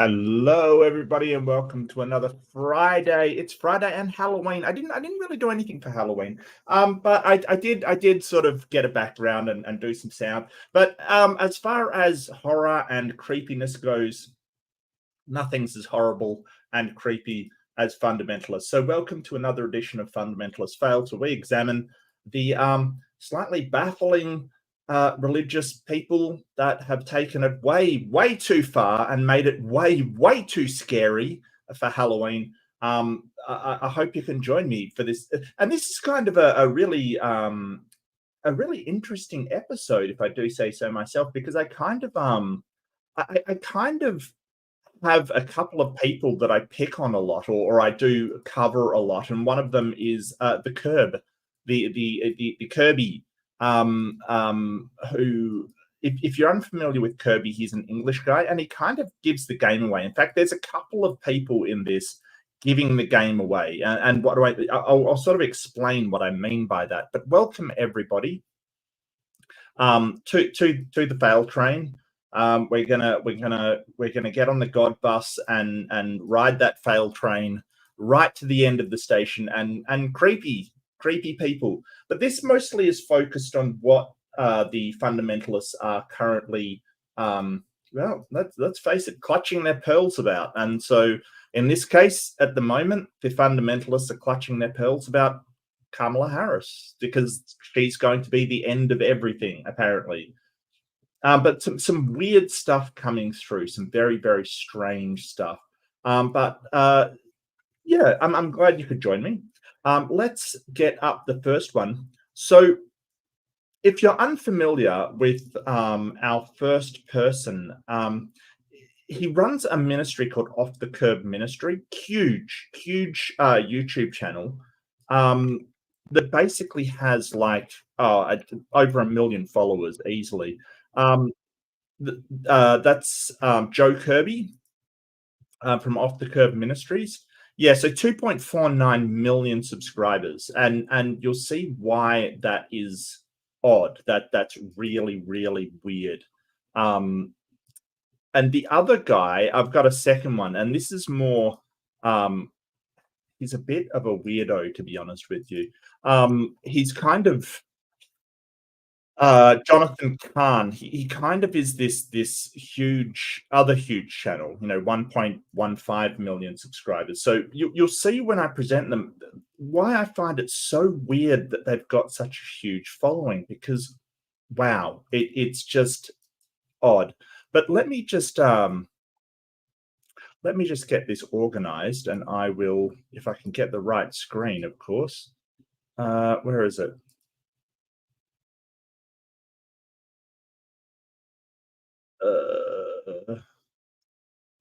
Hello, everybody, and welcome to another Friday. It's Friday and Halloween. I didn't really do anything for Halloween, but I did sort of get a background and do some sound. But as far as horror and creepiness goes, nothing's as horrible and creepy as fundamentalists. So welcome to another edition of Fundamentalist Fails, where we examine the slightly baffling religious people that have taken it way too far and made it way too scary for Halloween. I hope you can join me for this. And this is kind of a really interesting episode, if I do say so myself, because I kind of have a couple of people that I pick on a lot, or I do cover a lot, and one of them is the Curb, the Kirby, who, if you're unfamiliar with Kirby, he's an English guy, and he kind of gives the game away. In fact, there's a couple of people in this giving the game away, and what do I'll sort of explain what I mean by that. But welcome everybody to the fail train. We're gonna get on the God bus and ride that fail train right to the end of the station, and creepy people. But this mostly is focused on what the fundamentalists are currently, well, let's face it, clutching their pearls about. And so in this case, at the moment, the fundamentalists are clutching their pearls about Kamala Harris, because she's going to be the end of everything, apparently. But some weird stuff coming through, some very strange stuff. Yeah, I'm glad you could join me. Let's get up the first one. So if you're unfamiliar with our first person, he runs a ministry called Off the Curb Ministry, huge YouTube channel that basically has like over 1 million followers easily. That's Joe Kirby from Off the Curb Ministries. Yeah, so 2.49 million subscribers, and you'll see why that is odd. That's really weird. And the other guy, I've got a second one, and this is more. He's a bit of a weirdo, to be honest with you. He's kind of Jonathan Kahn. He kind of is this huge channel, 1.15 million subscribers. So you'll see when I present them why I find it so weird that they've got such a huge following, because wow, it's just odd. But let me just get this organized, and I will, if I can get the right screen, of course. Where is it?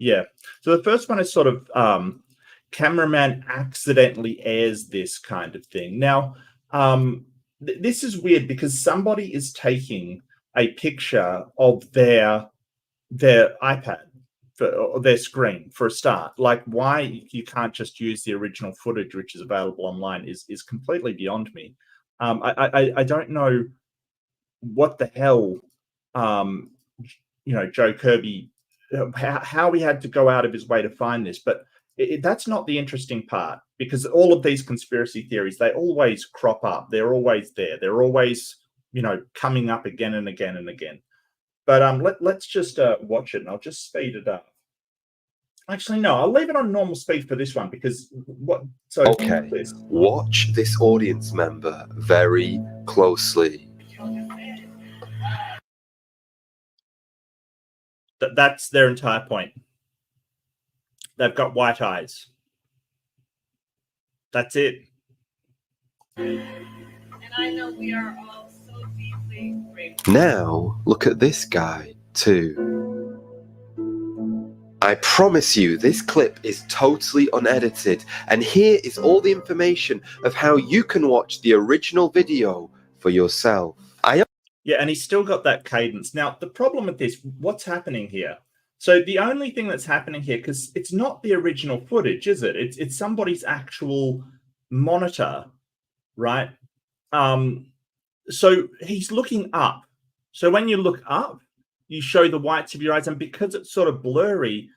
Yeah, so the first one is sort of cameraman accidentally airs this kind of thing. Now, this is weird because somebody is taking a picture of their iPad, or their screen, for a start. Like, why you can't just use the original footage, which is available online, is completely beyond me. I don't know what the hell Joe Kirby, how he had to go out of his way to find this. But that's not the interesting part, because all of these conspiracy theories, they always crop up. They're always there. They're always, coming up again and again and again. But let's just watch it, and I'll just speed it up. Actually, no, I'll leave it on normal speed for this one, because Okay, watch this audience member very closely. That's their entire point. They've got white eyes. That's it. And I know we are all so deeply grateful. Now, look at this guy, too. I promise you, this clip is totally unedited, and here is all the information of how you can watch the original video for yourself. Yeah, and he's still got that cadence. Now, the problem with this, what's happening here? So the only thing that's happening here, because it's not the original footage, is it? It's somebody's actual monitor, right? So he's looking up. So when you look up, you show the whites of your eyes, and because it's sort of blurry,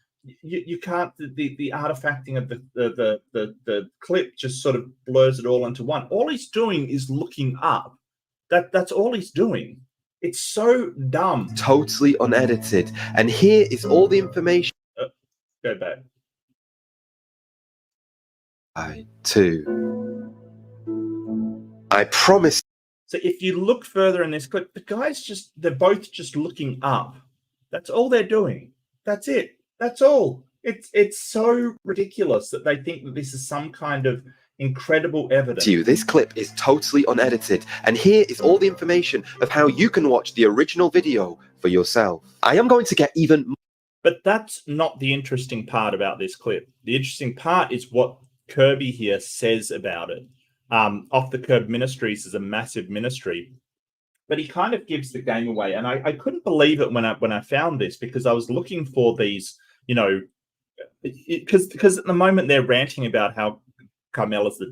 you can't. The artifacting of the clip just sort of blurs it all into one. All he's doing is looking up. That's all he's doing. It's so dumb. Totally unedited. And here is all the information. Go back. 2. I promise. So if you look further in this clip, the guys they're both just looking up. That's all they're doing. That's it. That's all. It's so ridiculous that they think that this is some kind of incredible evidence. This clip is totally unedited, and here is all the information of how you can watch the original video for yourself. I am going to get even. But that's not the interesting part about this clip. The interesting part is what Kirby here says about it. Off the Curb Ministries is a massive ministry, but he kind of gives the game away. And I couldn't believe it when I found this, because I was looking for these, because at the moment they're ranting about how Carmela's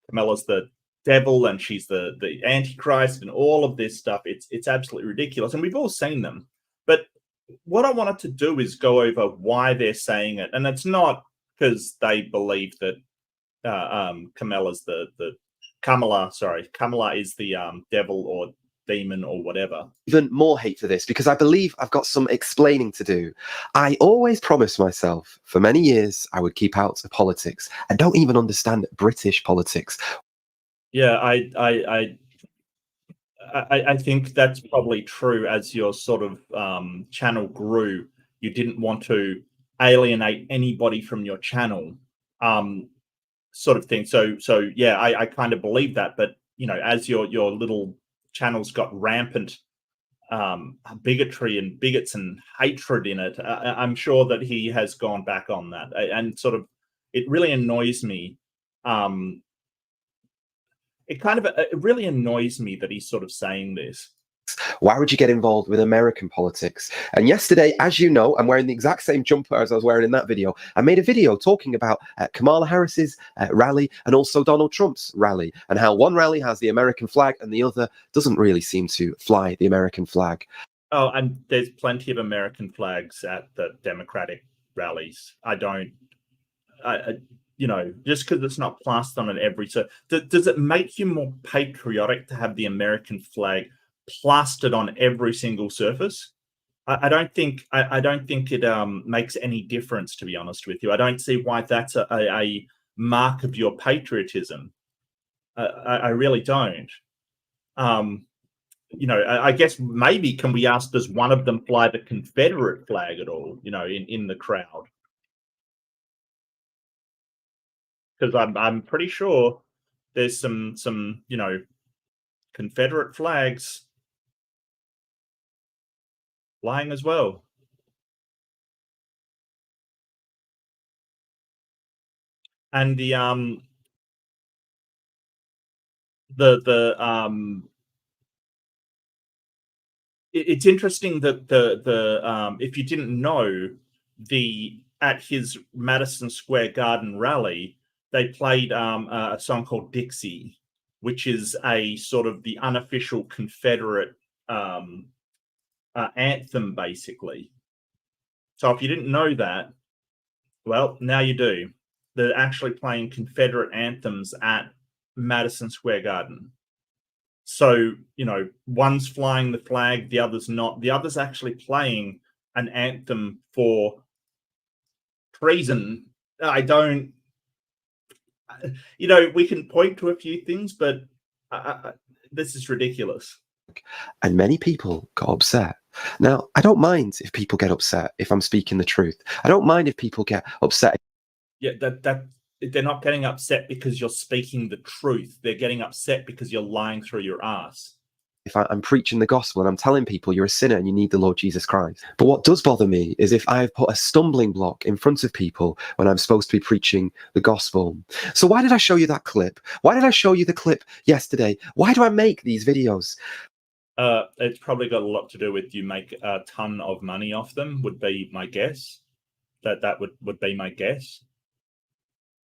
Carmela's the devil and she's the Antichrist and all of this stuff. It's absolutely ridiculous, and we've all seen them. But what I wanted to do is go over why they're saying it, and it's not because they believe that Kamala is the devil or demon or whatever. Even more hate for this, because I believe I've got some explaining to do. I always promised myself for many years I would keep out of politics. I don't even understand British politics. Yeah, I think that's probably true. As your sort of channel grew, you didn't want to alienate anybody from your channel, sort of thing. So yeah, I kind of believe that. But as your little channels got rampant bigotry and bigots and hatred in it, I'm sure that he has gone back on that, and sort of it really annoys me. It really annoys me that he's sort of saying this. Why would you get involved with American politics? And yesterday, as you know, I'm wearing the exact same jumper as I was wearing in that video. I made a video talking about Kamala Harris's rally and also Donald Trump's rally, and how one rally has the American flag and the other doesn't really seem to fly the American flag. Oh, and there's plenty of American flags at the Democratic rallies. Just because it's not plastered on it every. So does it make you more patriotic to have the American flag plastered on every single surface? I don't think it makes any difference, to be honest with you. I don't see why that's a mark of your patriotism. I really don't. I guess maybe can we ask, does one of them fly the Confederate flag at all? In the crowd, because I'm pretty sure there's some Confederate flags flying as well. And it's interesting that the if you didn't know, at his Madison Square Garden rally, they played a song called Dixie, which is a sort of the unofficial Confederate anthem, basically. So if you didn't know that, well, now you do. They're actually playing Confederate anthems at Madison Square Garden. So, one's flying the flag, the other's not. The other's actually playing an anthem for treason. I don't, we can point to a few things, but this is ridiculous. And many people got upset. Now, I don't mind if people get upset if I'm speaking the truth. I don't mind if people get upset. Yeah, that they're not getting upset because you're speaking the truth. They're getting upset because you're lying through your ass. If I'm preaching the gospel and I'm telling people you're a sinner and you need the Lord Jesus Christ. But what does bother me is if I've put a stumbling block in front of people when I'm supposed to be preaching the gospel. So why did I show you that clip? Why did I show you the clip yesterday? Why do I make these videos? It's probably got a lot to do with you make a ton of money off them, would be my guess. That would be my guess.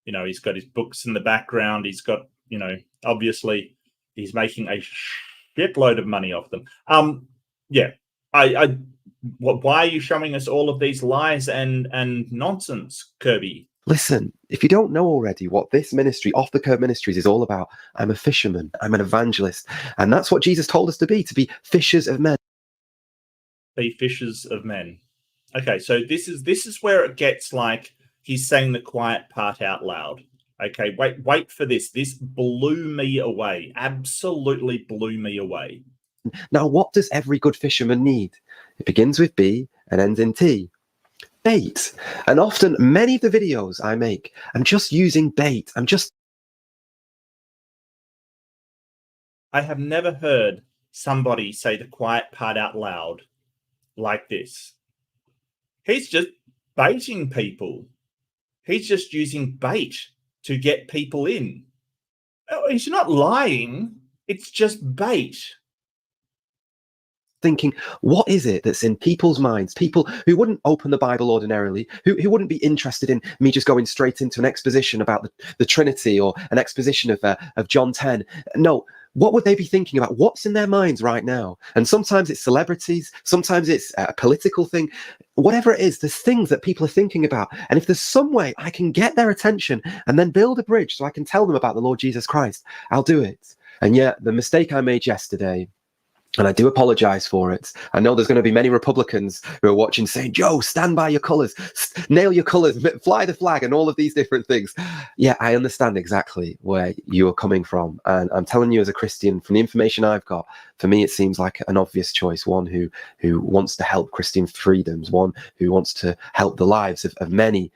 He's got his books in the background. He's got, obviously he's making a shitload of money off them. Yeah, I Why are you showing us all of these lies and nonsense, Kirby? Listen, if you don't know already what this ministry, Off the Curve Ministries, is all about, I'm a fisherman, I'm an evangelist, and that's what Jesus told us to be fishers of men. Be fishers of men. Okay, so this is where it gets like he's saying the quiet part out loud. Okay, wait for this. This blew me away. Absolutely blew me away. Now, what does every good fisherman need? It begins with B and ends in T. Bait. And often, many of the videos I make, I'm just using bait. I have never heard somebody say the quiet part out loud like this. He's just baiting people. He's just using bait to get people in. He's not lying. It's just bait. Thinking, what is it that's in people's minds? People who wouldn't open the Bible ordinarily, who wouldn't be interested in me just going straight into an exposition about the Trinity or an exposition of John 10. No, what would they be thinking about? What's in their minds right now? And sometimes it's celebrities, sometimes it's a political thing. Whatever it is, there's things that people are thinking about. And if there's some way I can get their attention and then build a bridge so I can tell them about the Lord Jesus Christ, I'll do it. And yet, the mistake I made yesterday, and I do apologize for it. I know there's going to be many Republicans who are watching saying, Joe, stand by your colors, nail your colors, fly the flag, and all of these different things. Yeah, I understand exactly where you are coming from. And I'm telling you as a Christian, from the information I've got, for me, it seems like an obvious choice. One who wants to help Christian freedoms, one who wants to help the lives of many.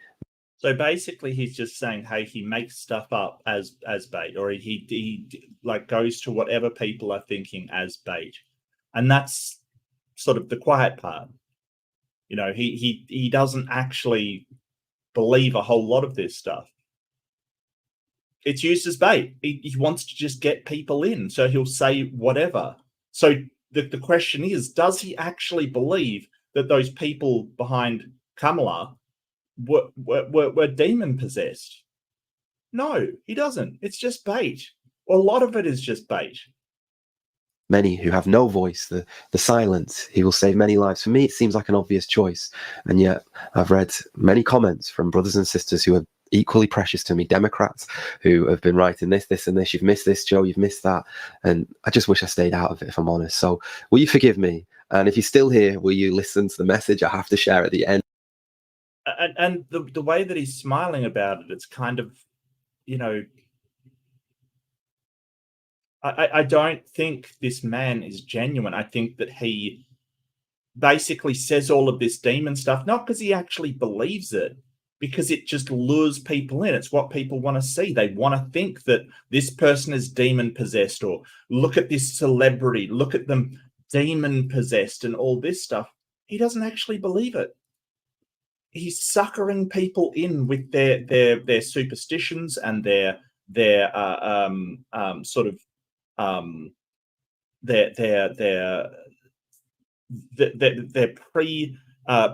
So basically, he's just saying, hey, he makes stuff up as bait, or he like goes to whatever people are thinking as bait. And that's sort of the quiet part. You know, he doesn't actually believe a whole lot of this stuff. It's used as bait. He wants to just get people in, so he'll say whatever. So the question is, does he actually believe that those people behind Kamala were demon possessed? No, he doesn't. It's just bait. A lot of it is just bait. Many who have no voice, the silence, he will save many lives. For me, it seems like an obvious choice. And yet I've read many comments from brothers and sisters who are equally precious to me, Democrats who have been writing this and this. You've missed this, Joe, you've missed that. And I just wish I stayed out of it, if I'm honest. So will you forgive me? And if you're still here, will you listen to the message I have to share at the end? And the way that he's smiling about it, it's kind of, you know, I don't think this man is genuine. I think that he basically says all of this demon stuff, not because he actually believes it, because it just lures people in. It's what people want to see. They want to think that this person is demon possessed, or look at this celebrity, look at them demon possessed and all this stuff. He doesn't actually believe it. He's suckering people in with their superstitions and their sort of their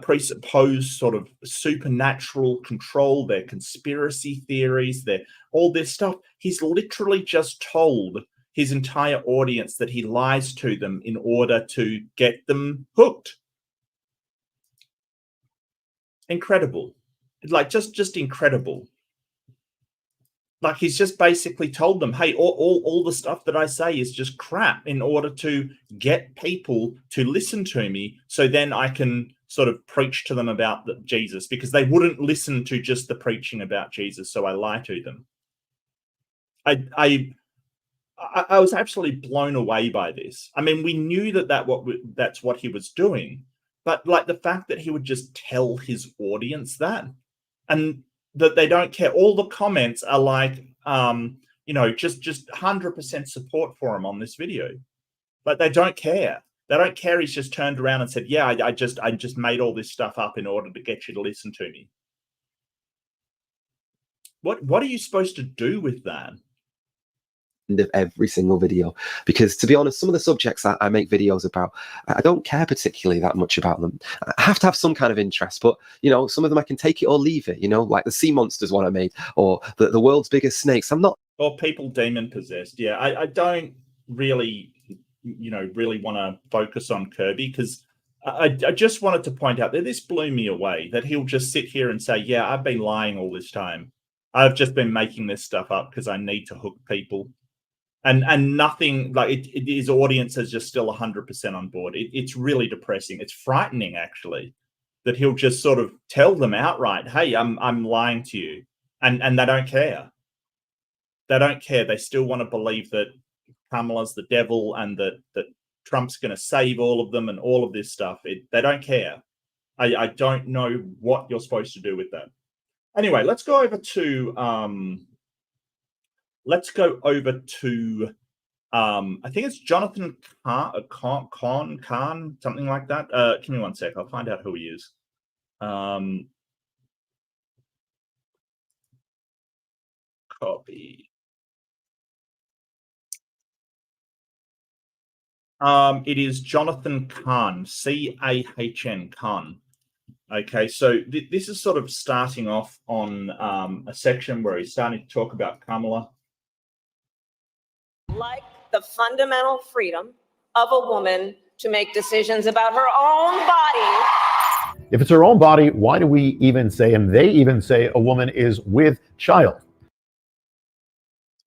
presupposed sort of supernatural control, their conspiracy theories, their all this stuff. He's literally just told his entire audience that he lies to them in order to get them hooked. Incredible. Like just incredible. Like he's just basically told them, hey, all the stuff that I say is just crap in order to get people to listen to me, so then I can sort of preach to them about Jesus, because they wouldn't listen to just the preaching about Jesus, so I lie to them. I was absolutely blown away by this. I mean, we knew that's what he was doing, but like the fact that he would just tell his audience that, and that they don't care. All the comments are like, you know, just 100% support for him on this video. But they don't care. They don't care. He's just turned around and said, yeah, I just made all this stuff up in order to get you to listen to me. What are you supposed to do with that? Of every single video, because to be honest, some of the subjects that I make videos about, I don't care particularly that much about them. I have to have some kind of interest, but you know, some of them I can take it or leave it, you know, like the sea monsters one I made, or the world's biggest snakes. I'm not, or people demon possessed. Yeah, I don't really, you know, really want to focus on Kirby, because I just wanted to point out that this blew me away, that he'll just sit here and say, yeah, I've been lying all this time. I've just been making this stuff up because I need to hook people. And nothing, like his audience is just still 100% on board. It's really depressing. It's frightening, actually, that he'll just sort of tell them outright, hey, I'm lying to you. And they don't care. They don't care. They still want to believe that Kamala's the devil and that Trump's going to save all of them and all of this stuff. They don't care. I don't know what you're supposed to do with that. Anyway, let's go over to I think it's Jonathan Khan, something like that. Give me one sec. I'll find out who he is. Copy. It is Jonathan Khan, C-A-H-N, Khan. Okay, so this is sort of starting off on a section where he's starting to talk about Kamala. Like the fundamental freedom of a woman to make decisions about her own body. If it's her own body, why do we even say, and they even say, a woman is with child?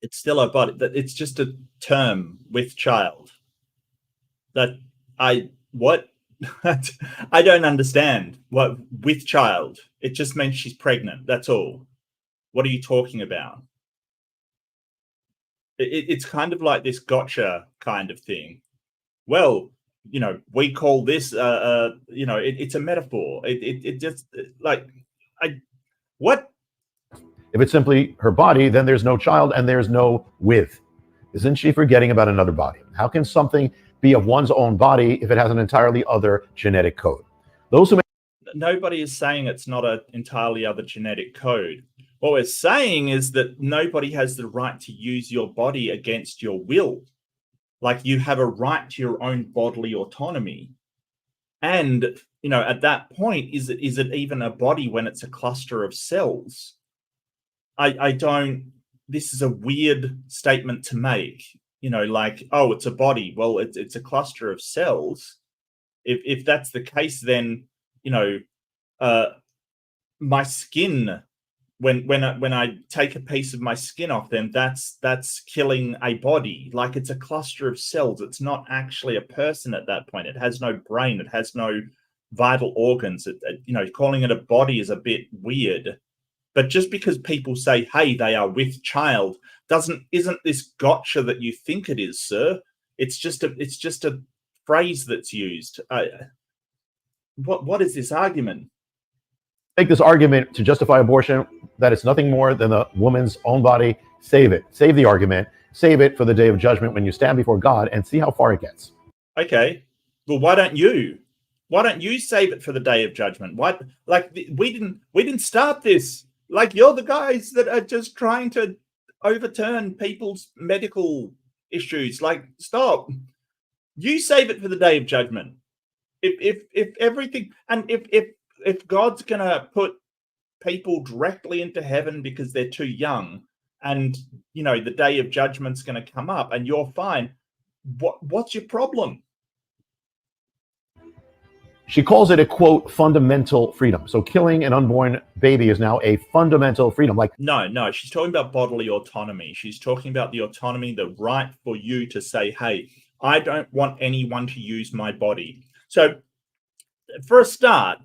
It's still her body. It's just a term, with child. What? I don't understand. What, with child? It just means she's pregnant. That's all. What are you talking about? It's kind of like this gotcha kind of thing. Well, we call this, it's a metaphor. It just like, what? If it's simply her body, then there's no child and there's no with. Isn't she forgetting about another body? How can something be of one's own body if it has an entirely other genetic code? Nobody is saying it's not an entirely other genetic code. What we're saying is that nobody has the right to use your body against your will. Like, you have a right to your own bodily autonomy. And, at that point, is it even a body when it's a cluster of cells? This is a weird statement to make. Like, oh, it's a body. Well, it's a cluster of cells. If that's the case, then, my skin, when I take a piece of my skin off, then that's killing a body. Like, it's a cluster of cells. It's not actually a person at that point. It has no brain. It has no vital organs. Calling it a body is a bit weird. But just because people say, hey, they are with child, isn't this gotcha that you think it is, sir? It's just a phrase that's used. What is this argument? Make this argument to justify abortion, that it's nothing more than the woman's own body. Save it. Save the argument. Save it for the day of judgment when you stand before God, and see how far it gets. Okay. Well, why don't you? Why don't you save it for the day of judgment? Why? Like, we didn't start this. Like, you're the guys that are just trying to overturn people's medical issues. Like, stop. You save it for the day of judgment. If everything, and if God's gonna put people directly into heaven because they're too young, and the day of judgment's gonna come up and you're fine, what's your problem? She calls it a, quote, fundamental freedom. So killing an unborn baby is now a fundamental freedom. Like, no, she's talking about bodily autonomy. She's talking about the autonomy, the right for you to say, hey, I don't want anyone to use my body. So for a start,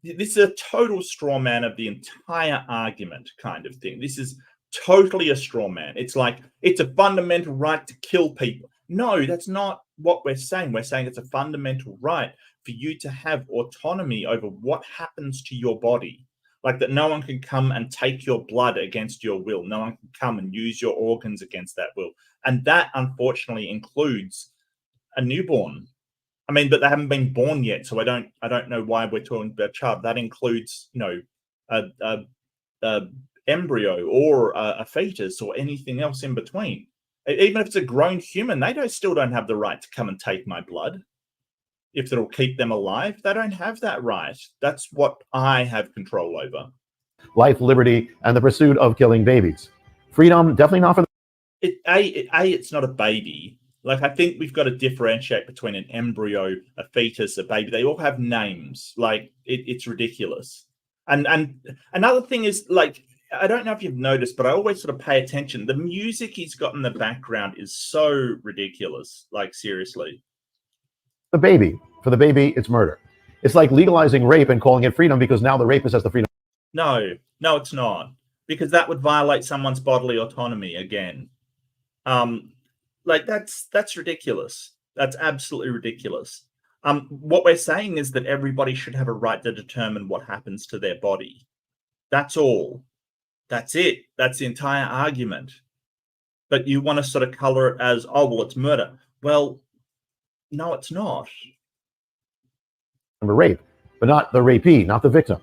this is a total straw man of the entire argument kind of thing. This is totally a straw man. It's like, it's a fundamental right to kill people. No, that's not what we're saying. We're saying it's a fundamental right for you to have autonomy over what happens to your body. Like, that no one can come and take your blood against your will. No one can come and use your organs against that will. And that, unfortunately, includes a newborn. I mean, but they haven't been born yet, so I don't know why we're talking about child. That includes, a embryo or a fetus or anything else in between. Even if it's a grown human, they still don't have the right to come and take my blood. If it'll keep them alive, they don't have that right. That's what I have control over. Life, liberty, and the pursuit of killing babies. Freedom, definitely not for it's not a baby. Like, I think we've got to differentiate between an embryo, a fetus, a baby. They all have names. Like, it's ridiculous. And another thing is, like, I don't know if you've noticed, but I always sort of pay attention. The music he's got in the background is so ridiculous. Like, seriously. For the baby, it's murder. It's like legalizing rape and calling it freedom because now the rapist has the freedom. No, it's not. Because that would violate someone's bodily autonomy again. Like, that's ridiculous. That's absolutely ridiculous. What we're saying is that everybody should have a right to determine what happens to their body. That's all. That's it. That's the entire argument. But you want to sort of color it as, oh, well, it's murder. Well, no, it's not. Rape, but not the rapee, not the victim.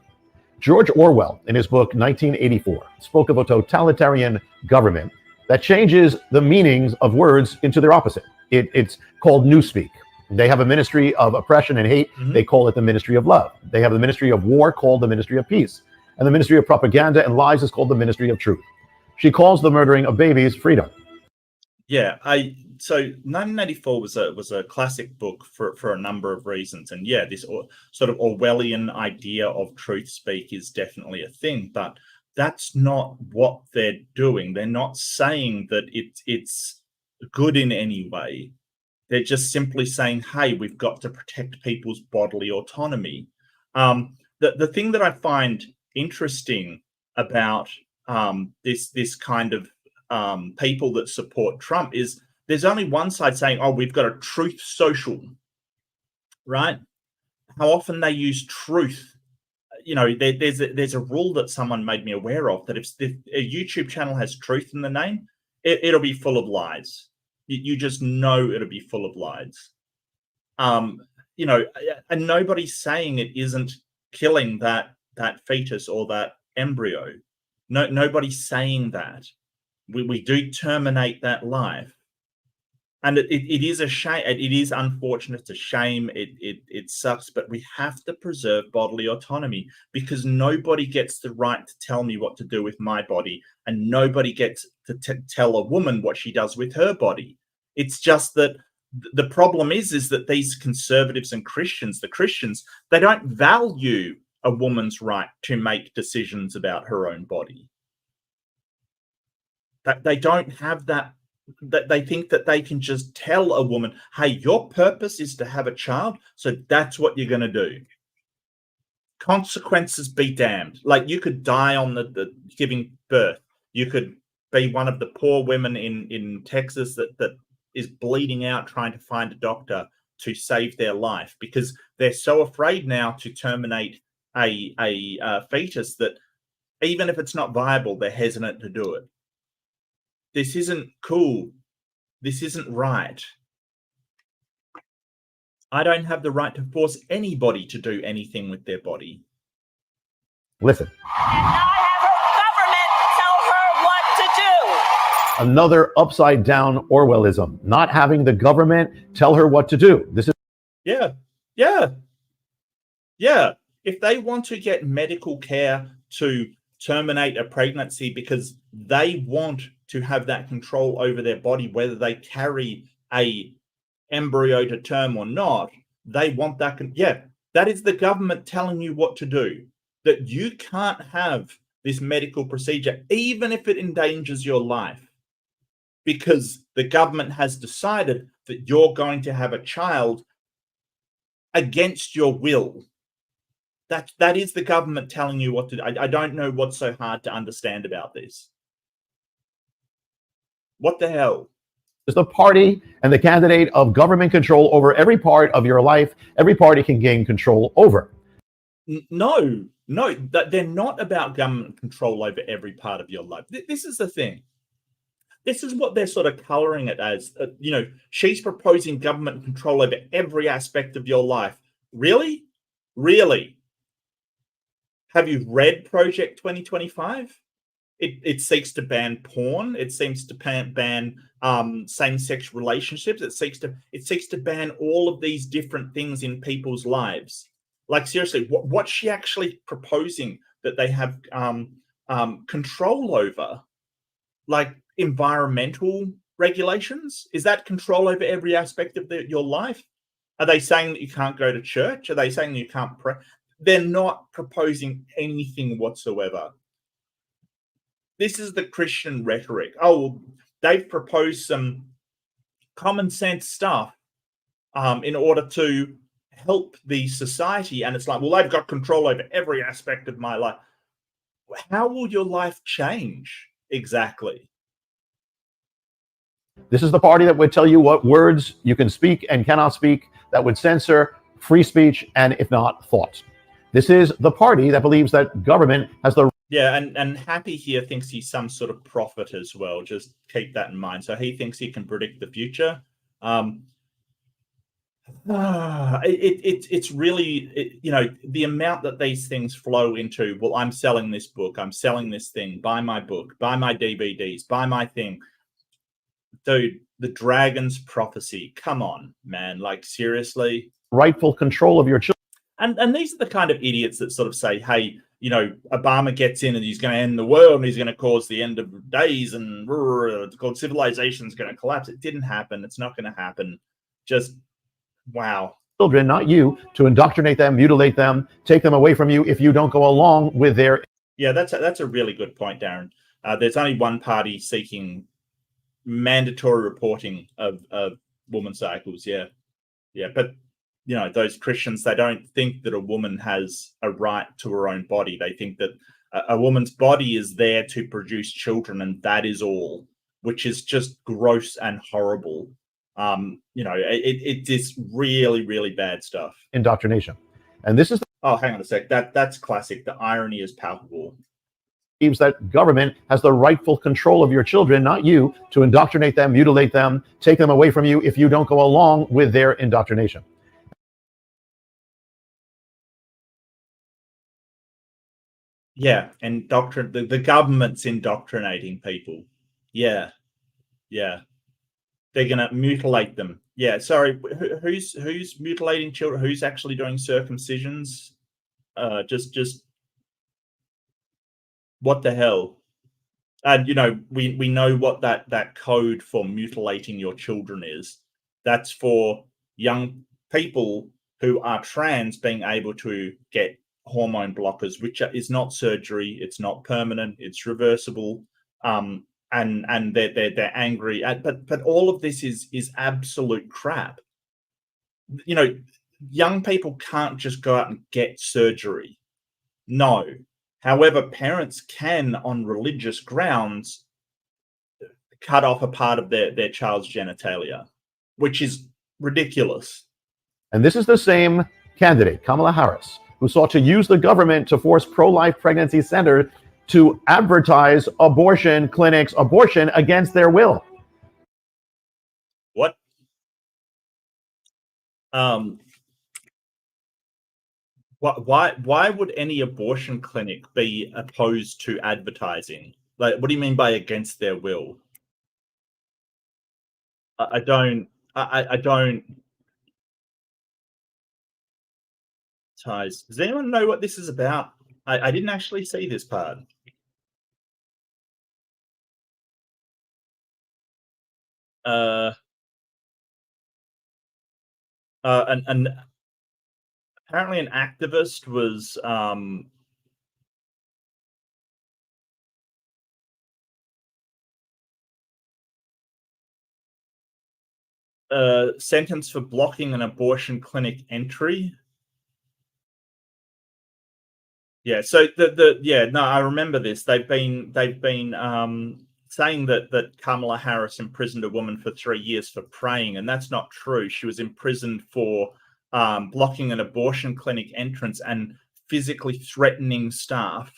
George Orwell, in his book 1984, spoke of a totalitarian government that changes the meanings of words into their opposite. It's called newspeak. They have a ministry of oppression and hate. Mm-hmm. They call it the ministry of love. They have the ministry of war called the ministry of peace. And the ministry of propaganda and lies is called the ministry of truth. She calls the murdering of babies freedom. Yeah, so 1984 was a classic book for a number of reasons. And yeah, this sort of Orwellian idea of truth speak is definitely a thing, but that's not what they're doing. They're not saying that it's good in any way. They're just simply saying, hey, we've got to protect people's bodily autonomy. The thing that I find interesting about this kind of people that support Trump is there's only one side saying, oh, we've got a truth social, right? How often they use truth. You know, there's a rule that someone made me aware of that if a YouTube channel has truth in the name, it'll be full of lies. You just know it'll be full of lies. You know, and nobody's saying it isn't killing that fetus or that embryo. Nobody's saying that. We do terminate that life. And it is a shame. It is unfortunate. It's a shame. It sucks. But we have to preserve bodily autonomy because nobody gets the right to tell me what to do with my body, and nobody gets to tell a woman what she does with her body. It's just that the problem is that these conservatives and Christians, they don't value a woman's right to make decisions about her own body. That they don't have that. That they think that they can just tell a woman, hey, your purpose is to have a child, so that's what you're going to do. Consequences be damned. Like, you could die on the giving birth. You could be one of the poor women in Texas that is bleeding out trying to find a doctor to save their life because they're so afraid now to terminate a fetus that even if it's not viable, they're hesitant to do it. This isn't cool. This isn't right. I don't have the right to force anybody to do anything with their body. Listen. And not have her government tell her what to do. Another upside down Orwellism. Not having the government tell her what to do. This is. Yeah. If they want to get medical care to terminate a pregnancy because they want to have that control over their body, whether they carry a embryo to term or not, they want that. That is the government telling you what to do, that you can't have this medical procedure, even if it endangers your life, because the government has decided that you're going to have a child against your will. That is the government telling you what to do. I don't know what's so hard to understand about this. What the hell? Is the party and the candidate of government control over every part of your life. Every party can gain control over. No, they're not about government control over every part of your life. This is the thing. This is what they're sort of coloring it as. She's proposing government control over every aspect of your life. Really? Really? Have you read Project 2025? It seeks to ban porn. It seems to ban same-sex relationships. It seeks to ban all of these different things in people's lives. Like, seriously, what's she actually proposing that they have control over? Like environmental regulations? Is that control over every aspect of your life? Are they saying that you can't go to church? Are they saying that you can't pray? They're not proposing anything whatsoever. This is the Christian rhetoric. Oh, they've proposed some common sense stuff in order to help the society. And it's like, well, they've got control over every aspect of my life. How will your life change exactly? This is the party that would tell you what words you can speak and cannot speak, that would censor free speech and, if not, thought. This is the party that believes that government has the... Yeah, and Happy here thinks he's some sort of prophet as well. Just keep that in mind. So he thinks he can predict the future. It's really, the amount that these things flow into, well, I'm selling this book, I'm selling this thing, buy my book, buy my DVDs, buy my thing. Dude, the dragon's prophecy. Come on, man. Like, seriously? Rightful control of your children. And these are the kind of idiots that sort of say, hey, Obama gets in and he's going to end the world and he's going to cause the end of days and civilization's going to collapse. It didn't happen. It's not going to happen. Just, wow. Children, not you, to indoctrinate them, mutilate them, take them away from you if you don't go along with their... Yeah, that's a really good point, Darren. There's only one party seeking mandatory reporting of woman cycles. Yeah. But those Christians, they don't think that a woman has a right to her own body. They think that a woman's body is there to produce children, and that is all, which is just gross and horrible. It is really, really bad stuff. Indoctrination. And this is... Oh, hang on a sec. That's classic. The irony is palpable. Believes that government has the rightful control of your children, not you, to indoctrinate them, mutilate them, take them away from you if you don't go along with their indoctrination. Yeah, and the government's indoctrinating people. Yeah. They're going to mutilate them. Yeah, sorry, who's mutilating children? Who's actually doing circumcisions? Just what the hell? And we know what that code for mutilating your children is. That's for young people who are trans being able to get hormone blockers, which is not surgery, it's not permanent, it's reversible, and they're angry. But all of this is absolute crap. Young people can't just go out and get surgery. No. However, parents can, on religious grounds, cut off a part of their child's genitalia, which is ridiculous. And this is the same candidate, Kamala Harris, who sought to use the government to force pro-life pregnancy centers to advertise abortion clinics, abortion against their will. What? Why would any abortion clinic be opposed to advertising? Like, what do you mean by against their will? I don't. Ties. Does anyone know what this is about? I didn't actually see this part. And apparently an activist was sentenced for blocking an abortion clinic entry. Yeah, so I remember this. They've been saying that Kamala Harris imprisoned a woman for 3 years for praying, and that's not true. She was imprisoned for blocking an abortion clinic entrance and physically threatening staff.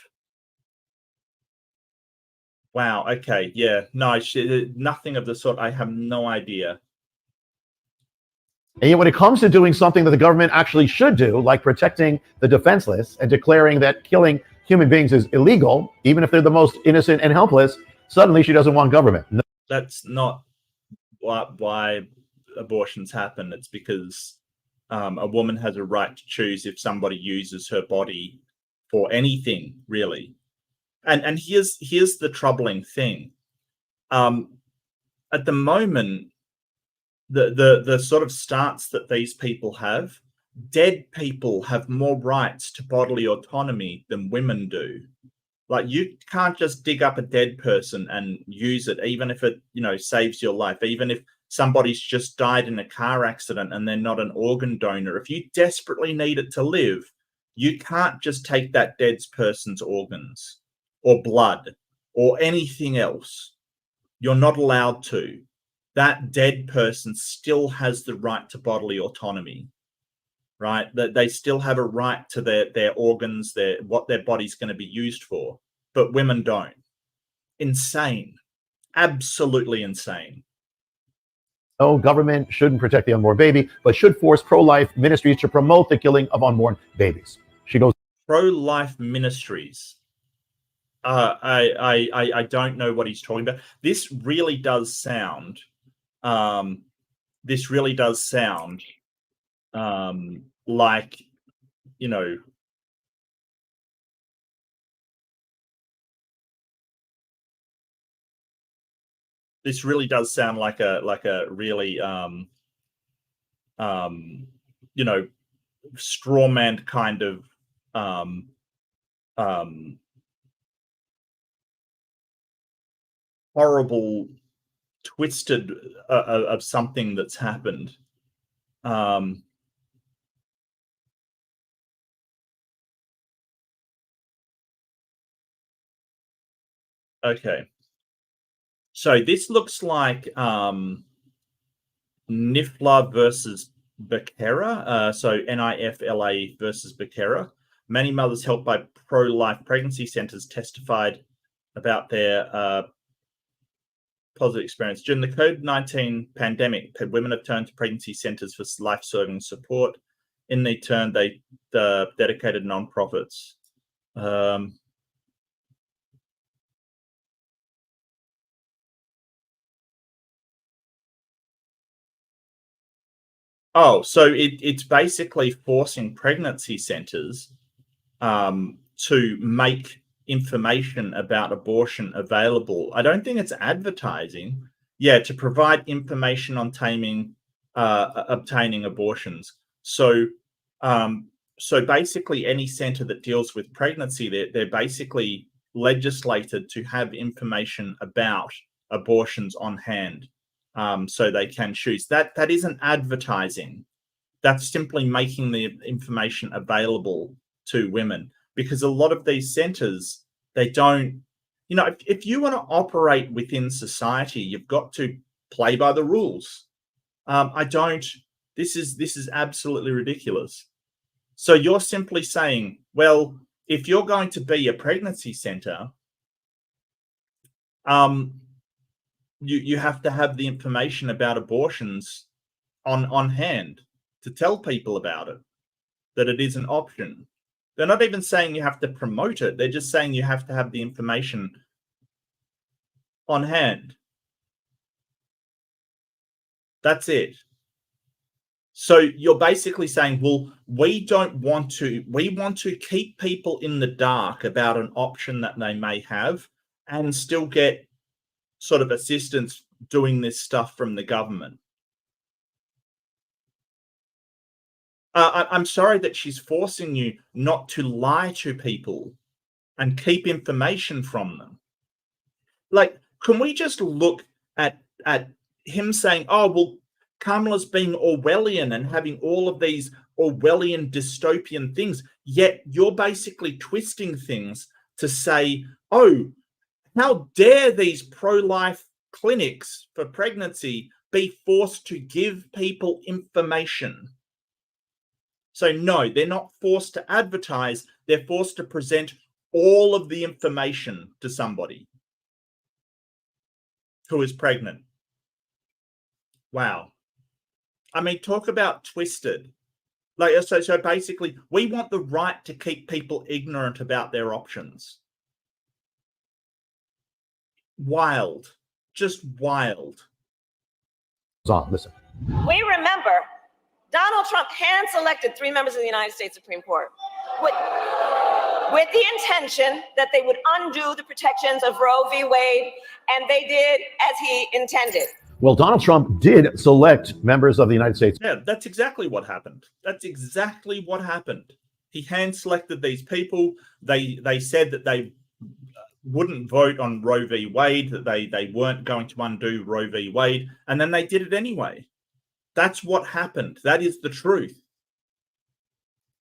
Wow. Okay. Yeah. No. Nothing of the sort. I have no idea. And yet when it comes to doing something that the government actually should do, like protecting the defenseless and declaring that killing human beings is illegal, even if they're the most innocent and helpless, suddenly she doesn't want government. No. That's not why abortions happen. It's because a woman has a right to choose if somebody uses her body for anything, really. And here's the troubling thing. at the moment, the sort of stance that these people have, dead people have more rights to bodily autonomy than women do. Like, you can't just dig up a dead person and use it, even if it, saves your life, even if somebody's just died in a car accident and they're not an organ donor. If you desperately need it to live, you can't just take that dead person's organs or blood or anything else. You're not allowed to. That dead person still has the right to bodily autonomy, right? That they still have a right to their organs, what their body's going to be used for, but women don't. Insane. Absolutely insane. No, government shouldn't protect the unborn baby, but should force pro-life ministries to promote the killing of unborn babies. She goes, pro-life ministries. I don't know what he's talking about. This really does sound like, this really does sound like a really strawman kind of horrible twisted of something that's happened. Okay. So this looks like NIFLA versus Becerra. So NIFLA versus Becerra. Many mothers helped by pro-life pregnancy centers testified about their positive experience. During the COVID-19 pandemic, women have turned to pregnancy centers for life-saving support. In their turn, they dedicated nonprofits. Oh, so it's basically forcing pregnancy centers to make information about abortion available. I don't think it's advertising. Yeah, to provide information on obtaining abortions. So basically any center that deals with pregnancy, they're basically legislated to have information about abortions on hand. So they can choose. That isn't advertising. That's simply making the information available to women, because a lot of these centers, they don't, if you want to operate within society, you've got to play by the rules. This is absolutely ridiculous. So you're simply saying, well, if you're going to be a pregnancy center, you have to have the information about abortions on hand to tell people about it, that it is an option. They're not even saying you have to promote it. They're just saying you have to have the information on hand. That's it. So you're basically saying, well, we want to keep people in the dark about an option that they may have and still get sort of assistance doing this stuff from the government. I'm sorry that she's forcing you not to lie to people and keep information from them. Like, can we just look at him saying, oh, well, Kamala's being Orwellian and having all of these Orwellian dystopian things, yet you're basically twisting things to say, oh, how dare these pro-life clinics for pregnancy be forced to give people information? So no, they're not forced to advertise. They're forced to present all of the information to somebody who is pregnant. Wow. I mean, talk about twisted. Like, so basically, we want the right to keep people ignorant about their options. Wild. Just wild. Listen. We remember Donald Trump hand-selected 3 members of the United States Supreme Court with the intention that they would undo the protections of Roe v. Wade, and they did as he intended. Well, Donald Trump did select members of the United States. Yeah, that's exactly what happened. That's exactly what happened. He hand-selected these people. They said that they wouldn't vote on Roe v. Wade, that they weren't going to undo Roe v. Wade, and then they did it anyway. That's what happened. That is the truth.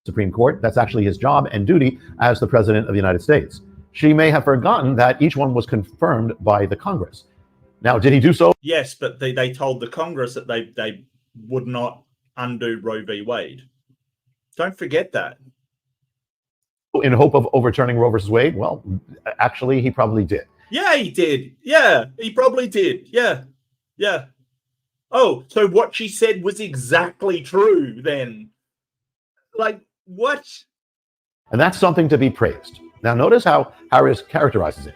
Supreme Court. That's actually his job and duty as the President of the United States. She may have forgotten that each one was confirmed by the Congress. Now, did he do so? Yes, but they told the Congress that they would not undo Roe v. Wade. Don't forget that. In hope of overturning Roe versus Wade? Well, actually, he probably did. Yeah, he did. Yeah, he probably did. Yeah, yeah. Oh, so what she said was exactly true then. Like, what? And that's something to be praised. Now, notice how Harris characterizes it.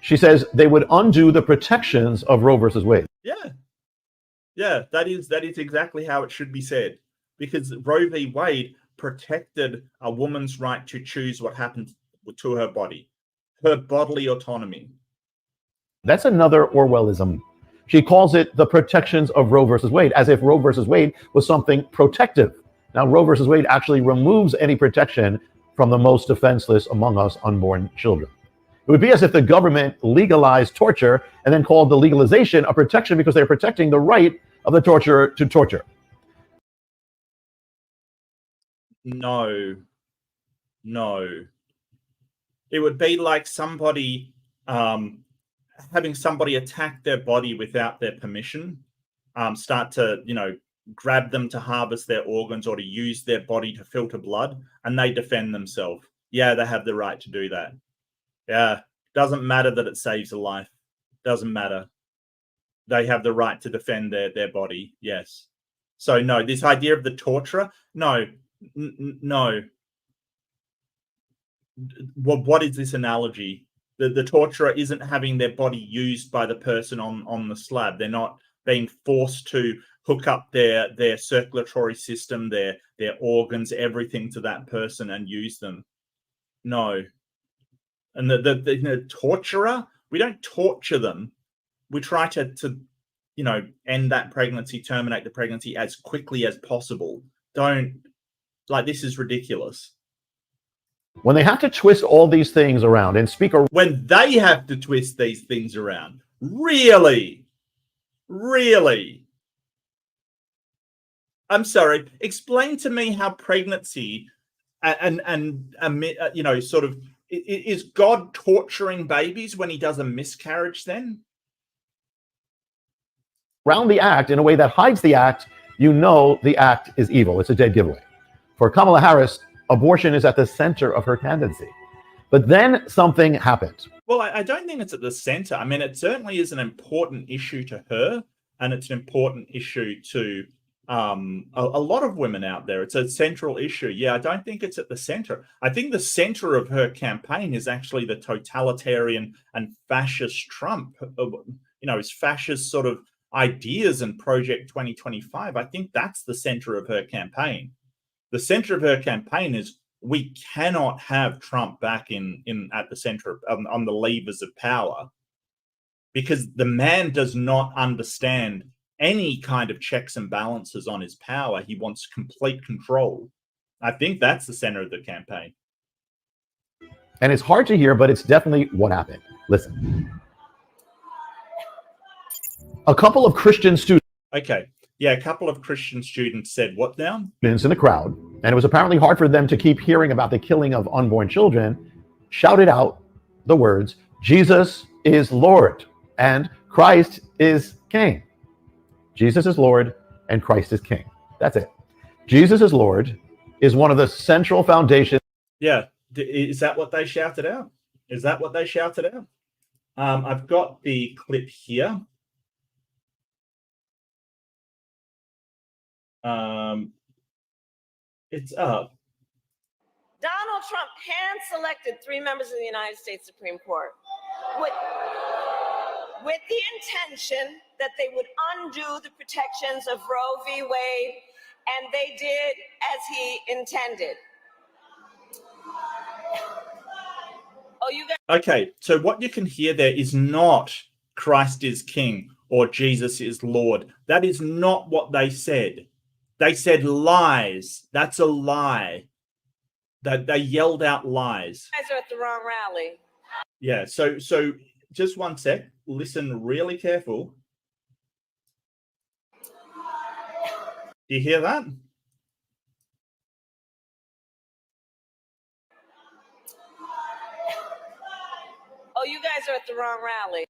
She says they would undo the protections of Roe versus Wade. Yeah. Yeah, that is exactly how it should be said. Because Roe v. Wade protected a woman's right to choose what happened to her body, her bodily autonomy. That's another Orwellism. She calls it the protections of Roe versus Wade, as if Roe versus Wade was something protective. Now, Roe versus Wade actually removes any protection from the most defenseless among us, unborn children. It would be as if the government legalized torture and then called the legalization a protection because they're protecting the right of the torturer to torture. No. It would be like somebody having somebody attack their body without their permission, start to, grab them to harvest their organs or to use their body to filter blood, and they defend themselves. Yeah, they have the right to do that. Yeah, doesn't matter that it saves a life. Doesn't matter. They have the right to defend their body. Yes. So no, this idea of the torturer, no. What is this analogy? The torturer isn't having their body used by the person on the slab. They're not being forced to hook up their circulatory system, their organs, everything to that person and use them. No. And the torturer, we don't torture them. We try to end that pregnancy, terminate the pregnancy as quickly as possible. This is ridiculous. When they have to twist all these things around and speak when they have to twist these things around, really? I'm sorry. Explain to me how pregnancy sort of, is God torturing babies when he does a miscarriage then? around the act in a way that hides the act, the act is evil. It's a dead giveaway. For Kamala Harris, abortion is at the center of her candidacy. But then something happened. Well, I don't think it's at the center. I mean, it certainly is an important issue to her, and it's an important issue to a lot of women out there. It's a central issue. Yeah, I don't think it's at the center. I think the center of her campaign is actually the totalitarian and fascist Trump, his fascist sort of ideas and Project 2025. I think that's the center of her campaign. The center of her campaign is we cannot have Trump back at the center on the levers of power, because the man does not understand any kind of checks and balances on his power. He wants complete control. I think that's the center of the campaign. And it's hard to hear, but it's definitely what happened. Listen. A couple of Christian students. Okay. Yeah, a couple of Christian students said what now? In the crowd, and it was apparently hard for them to keep hearing about the killing of unborn children, shouted out the words, "Jesus is Lord and Christ is King." Jesus is Lord and Christ is King. That's it. Jesus is Lord is one of the central foundations. Yeah. Is that what they shouted out? Is that what they shouted out? I've got the clip here. It's up. Donald Trump hand-selected 3 members of the United States Supreme Court with the intention that they would undo the protections of Roe v. Wade, and they did as he intended. Okay, so what you can hear there is not Christ is King or Jesus is Lord. That is not what they said. They said lies. That's a lie. That they yelled out lies. You guys are at the wrong rally. Yeah, so just one sec. Listen really careful. Do you hear that? Oh, you guys are at the wrong rally.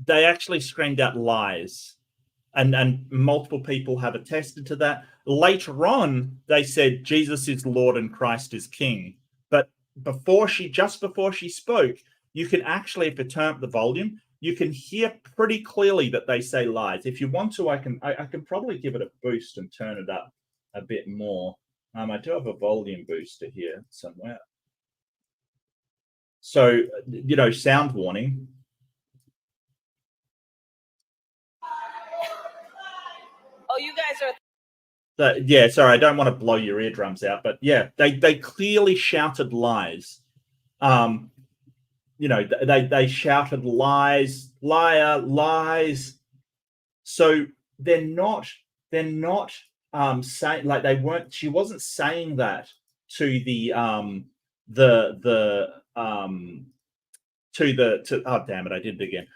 They actually screamed out lies. And multiple people have attested to that. Later on, they said Jesus is Lord and Christ is King. But just before she spoke, you can actually, if you turn up the volume, you can hear pretty clearly that they say lies. If you want to, I can probably give it a boost and turn it up a bit more. I do have a volume booster here somewhere. So, sound warning. Oh, you guys are. Yeah, sorry, I don't want to blow your eardrums out, but yeah, they clearly shouted lies. They shouted lies, liar, lies. So they're not saying, like, they weren't. She wasn't saying that to the oh damn it, I did it again.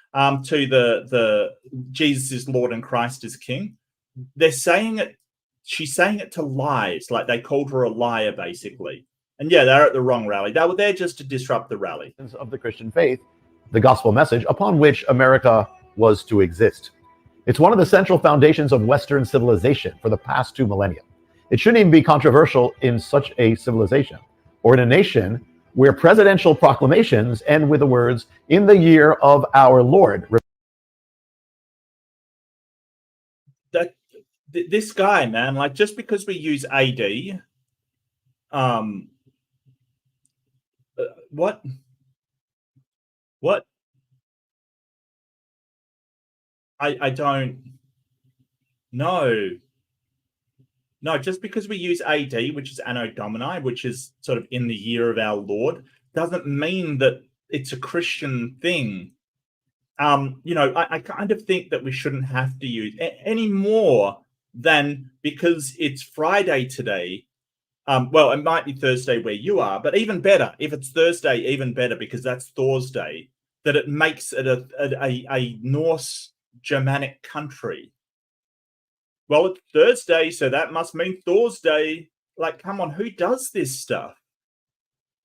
To the Jesus is Lord and Christ is King. They're saying it. She's saying it to lies, like they called her a liar, basically. And yeah, they're at the wrong rally. They were there just to disrupt the rally. Of the Christian faith, the gospel message upon which America was to exist. It's one of the central foundations of Western civilization for the past 2 millennia. It shouldn't even be controversial in such a civilization or in a nation where presidential proclamations end with the words, "In the year of our Lord." This guy, man, like, just because we use AD, what? I don't know. No, just because we use AD, which is Anno Domini, which is sort of in the year of our Lord, doesn't mean that it's a Christian thing. I kind of think that we shouldn't have to use any more than because it's Friday today. Well, it might be Thursday where you are, but even better, if it's Thursday, even better, because that's Thursday, that it makes it a Norse Germanic country. Well, it's Thursday, so that must mean Thursday. Like, come on, who does this stuff?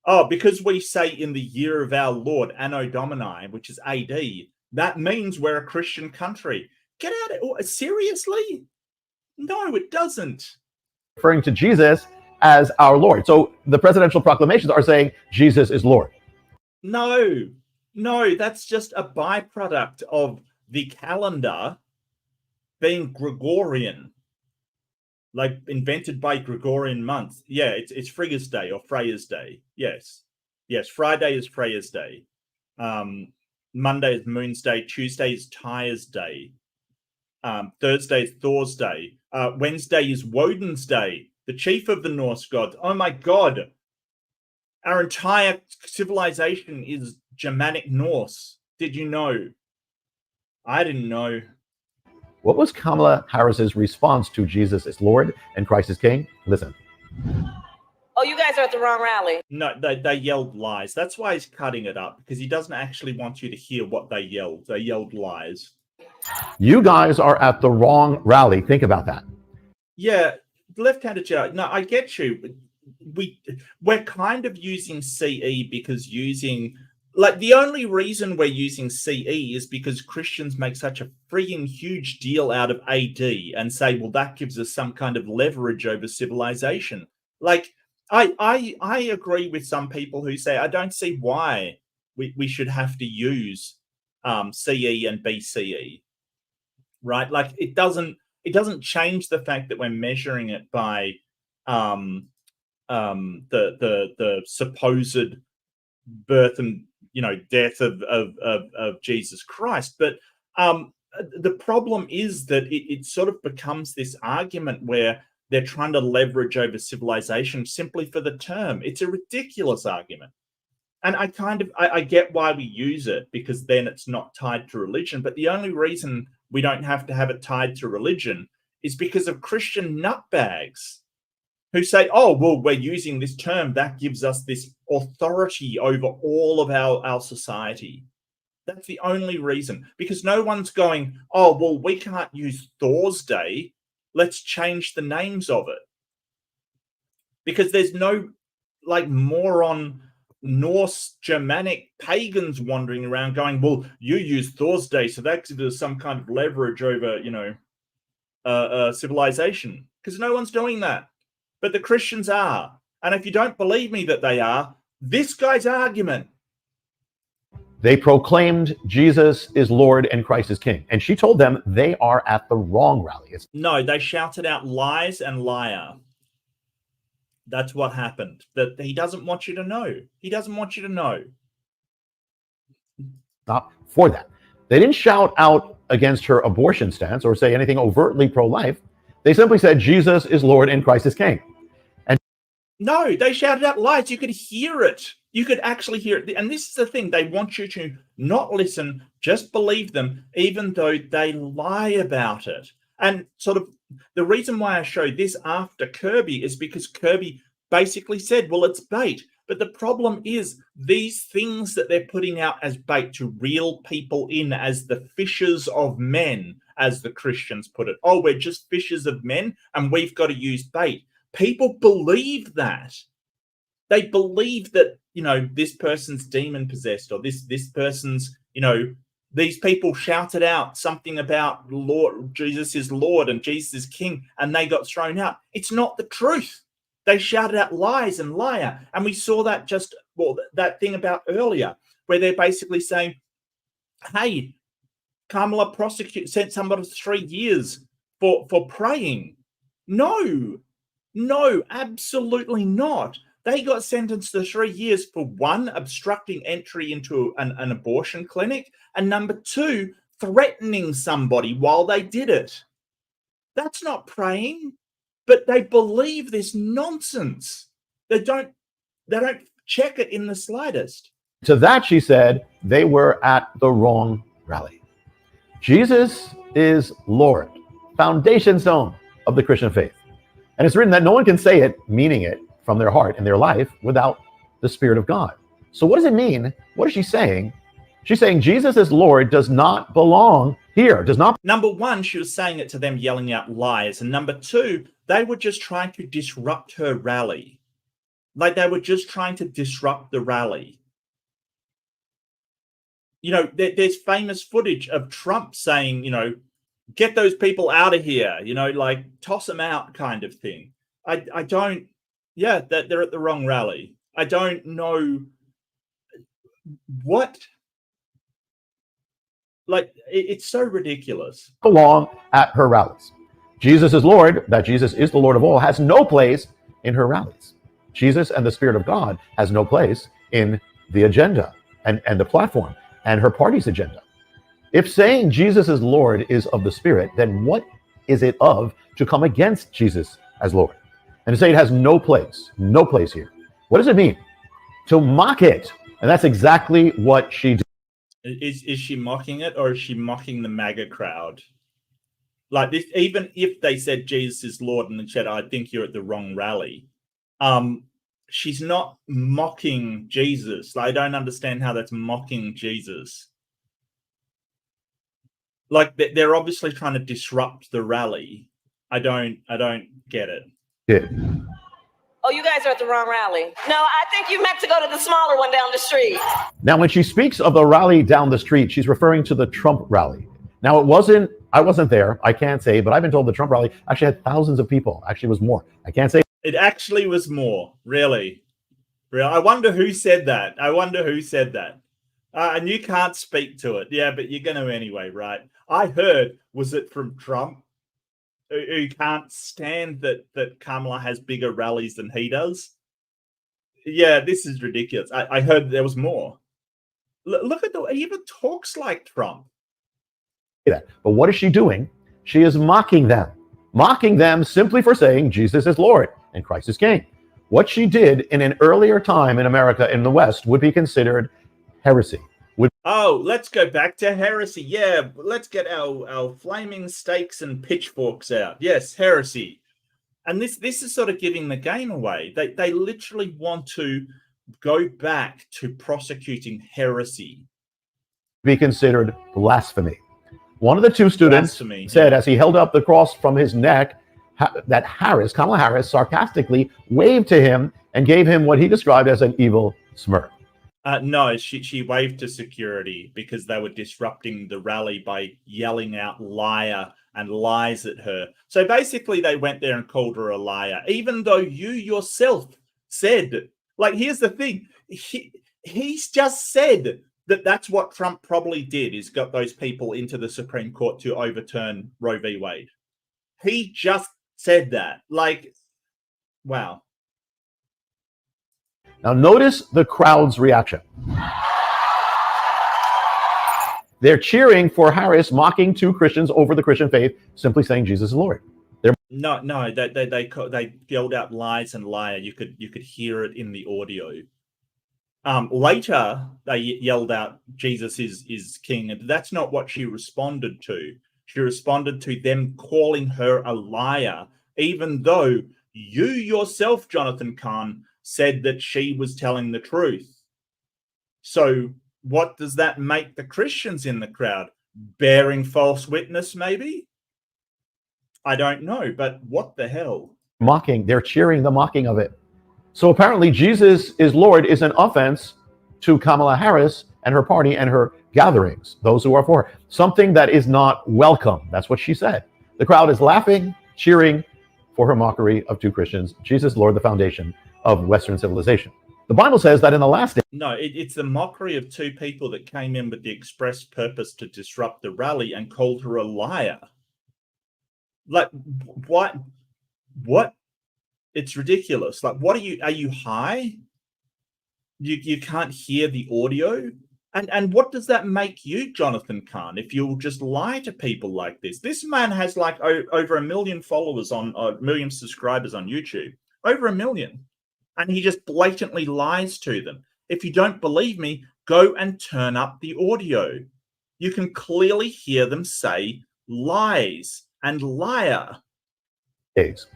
Oh, because we say in the year of our Lord, Anno Domini, which is AD, that means we're a Christian country. Get out of it. Seriously? No, it doesn't. Referring to Jesus as our Lord. So the presidential proclamations are saying Jesus is Lord. No, that's just a byproduct of the calendar being Gregorian, like invented by Gregorian months. Yeah, it's Frigga's Day or Freya's Day. Yes, Friday is Freya's Day. Monday is Moon's Day. Tuesday is Tyre's Day. Thursday is Thor's Day. Wednesday is Woden's Day, the chief of the Norse gods. Oh my God. Our entire civilization is Germanic Norse. Did you know? I didn't know. What was Kamala Harris's response to Jesus is Lord and Christ is King? Listen. Oh, you guys are at the wrong rally. No, they yelled lies. That's why he's cutting it up, because he doesn't actually want you to hear what they yelled. They yelled lies. You guys are at the wrong rally. Think about that. Yeah, left-handed jar. No, I get you. We're kind of using CE because the only reason we're using CE is because Christians make such a freaking huge deal out of AD and say, well, that gives us some kind of leverage over civilization. Like, I agree with some people who say, I don't see why we should have to use CE and BCE, right? Like, it doesn't change the fact that we're measuring it by the supposed birth and death of Jesus Christ. But the problem is that it sort of becomes this argument where they're trying to leverage over civilization simply for the term. It's a ridiculous argument. And I get why we use it, because then it's not tied to religion. But the only reason we don't have to have it tied to religion is because of Christian nutbags who say, oh, well, we're using this term that gives us this authority over all of our society. That's the only reason, because no one's going, oh, well, we can't use Thor's Day. Let's change the names of it. Because there's no like moron Norse Germanic pagans wandering around going, well, you use Thor's Day, so that gives us some kind of leverage over, civilization. Because no one's doing that. But the Christians are. And if you don't believe me that they are, this guy's argument. They proclaimed Jesus is Lord and Christ is King. And she told them they are at the wrong rally. No, they shouted out lies and liar. That's what happened. That he doesn't want you to know. He doesn't want you to know. Not for that. They didn't shout out against her abortion stance or say anything overtly pro-life. They simply said Jesus is Lord and Christ is King. And no, they shouted out lies. You could hear it. You could actually hear it. And this is the thing. They want you to not listen, just believe them, even though they lie about it. And sort of the reason why I showed this after Kirby is because Kirby basically said, well, it's bait. But the problem is these things that they're putting out as bait to reel people in as the fishers of men, as the Christians put it. Oh, we're just fishers of men and we've got to use bait. People believe that. They believe that, this person's demon possessed, or this person's, these people shouted out something about Lord, Jesus is Lord and Jesus is King, and they got thrown out. It's not the truth. They shouted out lies and liar. And we saw that that thing about earlier, where they're basically saying, hey, Kamala sent somebody to 3 years for praying. No, absolutely not. They got sentenced to 3 years for 1, obstructing entry into an abortion clinic, and number 2, threatening somebody while they did it. That's not praying, but they believe this nonsense. They don't check it in the slightest. To that, she said, they were at the wrong rally. Jesus is Lord, foundation stone of the Christian faith. And it's written that no one can say it, meaning it, from their heart in their life without the Spirit of God. So what does it mean? What is she saying? She's saying Jesus as Lord does not belong here, does not. Number 1, she was saying it to them, yelling out lies. And number 2, they were just trying to disrupt her rally. Like they were just trying to disrupt the rally. There's famous footage of Trump saying, get those people out of here, like toss them out kind of thing. I don't. Yeah, that they're at the wrong rally. I don't know what. Like, it's so ridiculous. Belong at her rallies. Jesus is Lord, that Jesus is the Lord of all, has no place in her rallies. Jesus and the Spirit of God has no place in the agenda and the platform and her party's agenda. If saying Jesus is Lord is of the Spirit, then what is it of to come against Jesus as Lord? And to say it has no place here. What does it mean? To mock it. And that's exactly what she did. Is she mocking it, or is she mocking the MAGA crowd? Like this, even if they said Jesus is Lord and said, I think you're at the wrong rally. She's not mocking Jesus. I don't understand how that's mocking Jesus. Like they're obviously trying to disrupt the rally. I don't get it. Yeah. Oh, you guys are at the wrong rally. No, I think you meant to go to the smaller one down the street. Now, when she speaks of the rally down the street, she's referring to the Trump rally. Now, I wasn't there. I can't say, but I've been told the Trump rally actually had thousands of people. Actually, was more. I can't say. It actually was more. Really. I wonder who said that. And you can't speak to it. Yeah, but you're going to anyway, right? I heard, was it from Trump? Who can't stand that Kamala has bigger rallies than he does. Yeah, this is ridiculous. I heard there was more. Look at he even talks like Trump. But what is she doing? She is mocking them simply for saying Jesus is Lord and Christ is King. what she did in an earlier time in America, in the West, would be considered heresy. Oh, let's go back to heresy. Yeah, let's get our flaming stakes and pitchforks out. Yes, heresy. And this is sort of giving the game away. They literally want to go back to prosecuting heresy. Be considered blasphemy. One of the two students said, as he held up the cross from his neck, that Kamala Harris, sarcastically waved to him and gave him what he described as an evil smirk. No, she waved to security because they were disrupting the rally by yelling out liar and lies at her. So basically they went there and called her a liar, even though you yourself said, like, here's the thing. He's just said that that's what Trump probably did, is got those people into the Supreme Court to overturn Roe v. Wade. He just said that. Like, wow. Now notice the crowd's reaction. They're cheering for Harris, mocking two Christians over the Christian faith, simply saying Jesus is Lord. No, they yelled out lies and liar. You could hear it in the audio. Later, they yelled out Jesus is king. And that's not what she responded to. She responded to them calling her a liar, even though you yourself, Jonathan Kahn, said that she was telling the truth. So what does that make the Christians in the crowd? Bearing false witness, maybe? I don't know, but what the hell? Mocking, they're cheering the mocking of it. So apparently Jesus is Lord is an offense to Kamala Harris and her party and her gatherings, those who are for her. Something that is not welcome. That's what she said. The crowd is laughing, cheering for her mockery of two Christians. Jesus Lord, the foundation of Western civilization. The Bible says that in the last day. No, it's the mockery of two people that came in with the express purpose to disrupt the rally and called her a liar. Like, what? It's ridiculous. Like, what are you high? You can't hear the audio? And what does that make you, Jonathan Kahn, if you'll just lie to people like this? This man has like over 1 million followers on 1 million subscribers on YouTube. Over 1 million. And he just blatantly lies to them. If you don't believe me, go and turn up the audio. You can clearly hear them say lies and liar.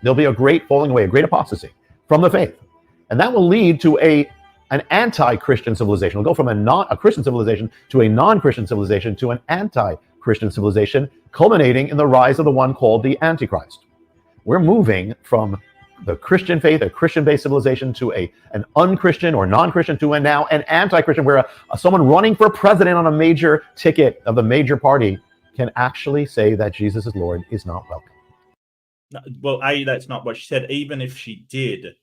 There'll be a great falling away, a great apostasy from the faith. And that will lead to an anti-Christian civilization. We'll go from a Christian civilization to a non-Christian civilization to an anti-Christian civilization, culminating in the rise of the one called the Antichrist. We're moving from the Christian faith, a Christian-based civilization, to an unchristian or non-Christian, to now an anti-Christian, where someone running for president on a major ticket of the major party can actually say that Jesus is Lord is not welcome. Well, that's not what she said. Even if she did,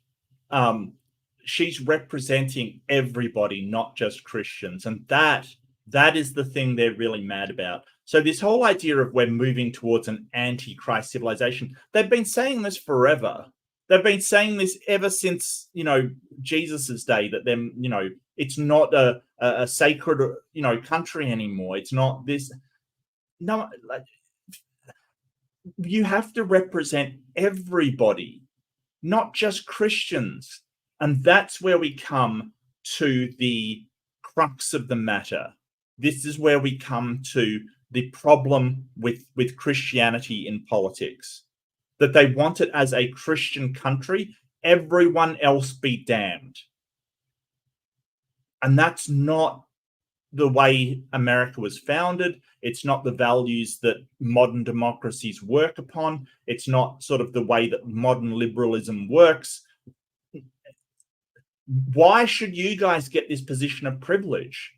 she's representing everybody, not just Christians. And that is the thing they're really mad about. So this whole idea of we're moving towards an anti-Christ civilization, they've been saying this forever. They've been saying this ever since, Jesus's day, that them, it's not a sacred, country anymore. It's not this. No, like, you have to represent everybody, not just Christians. And that's where we come to the crux of the matter. This is where we come to the problem with Christianity in politics, that they want it as a Christian country, everyone else be damned. And that's not the way America was founded. It's not the values that modern democracies work upon. It's not sort of the way that modern liberalism works. Why should you guys get this position of privilege?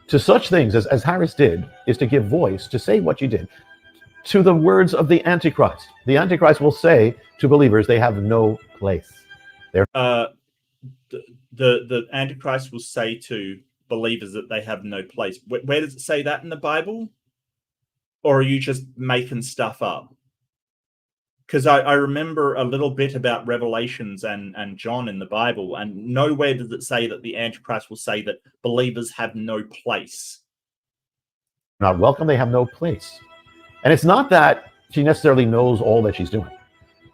To such things as Harris did, is to give voice, to say what you did, to the words of the Antichrist. The Antichrist will say to believers they have no place. The Antichrist will say to believers that they have no place. Where does it say that in the Bible? Or are you just making stuff up? Because I remember a little bit about Revelations and John in the Bible, and nowhere does it say that the Antichrist will say that believers have no place. Not welcome, they have no place. And it's not that she necessarily knows all that she's doing.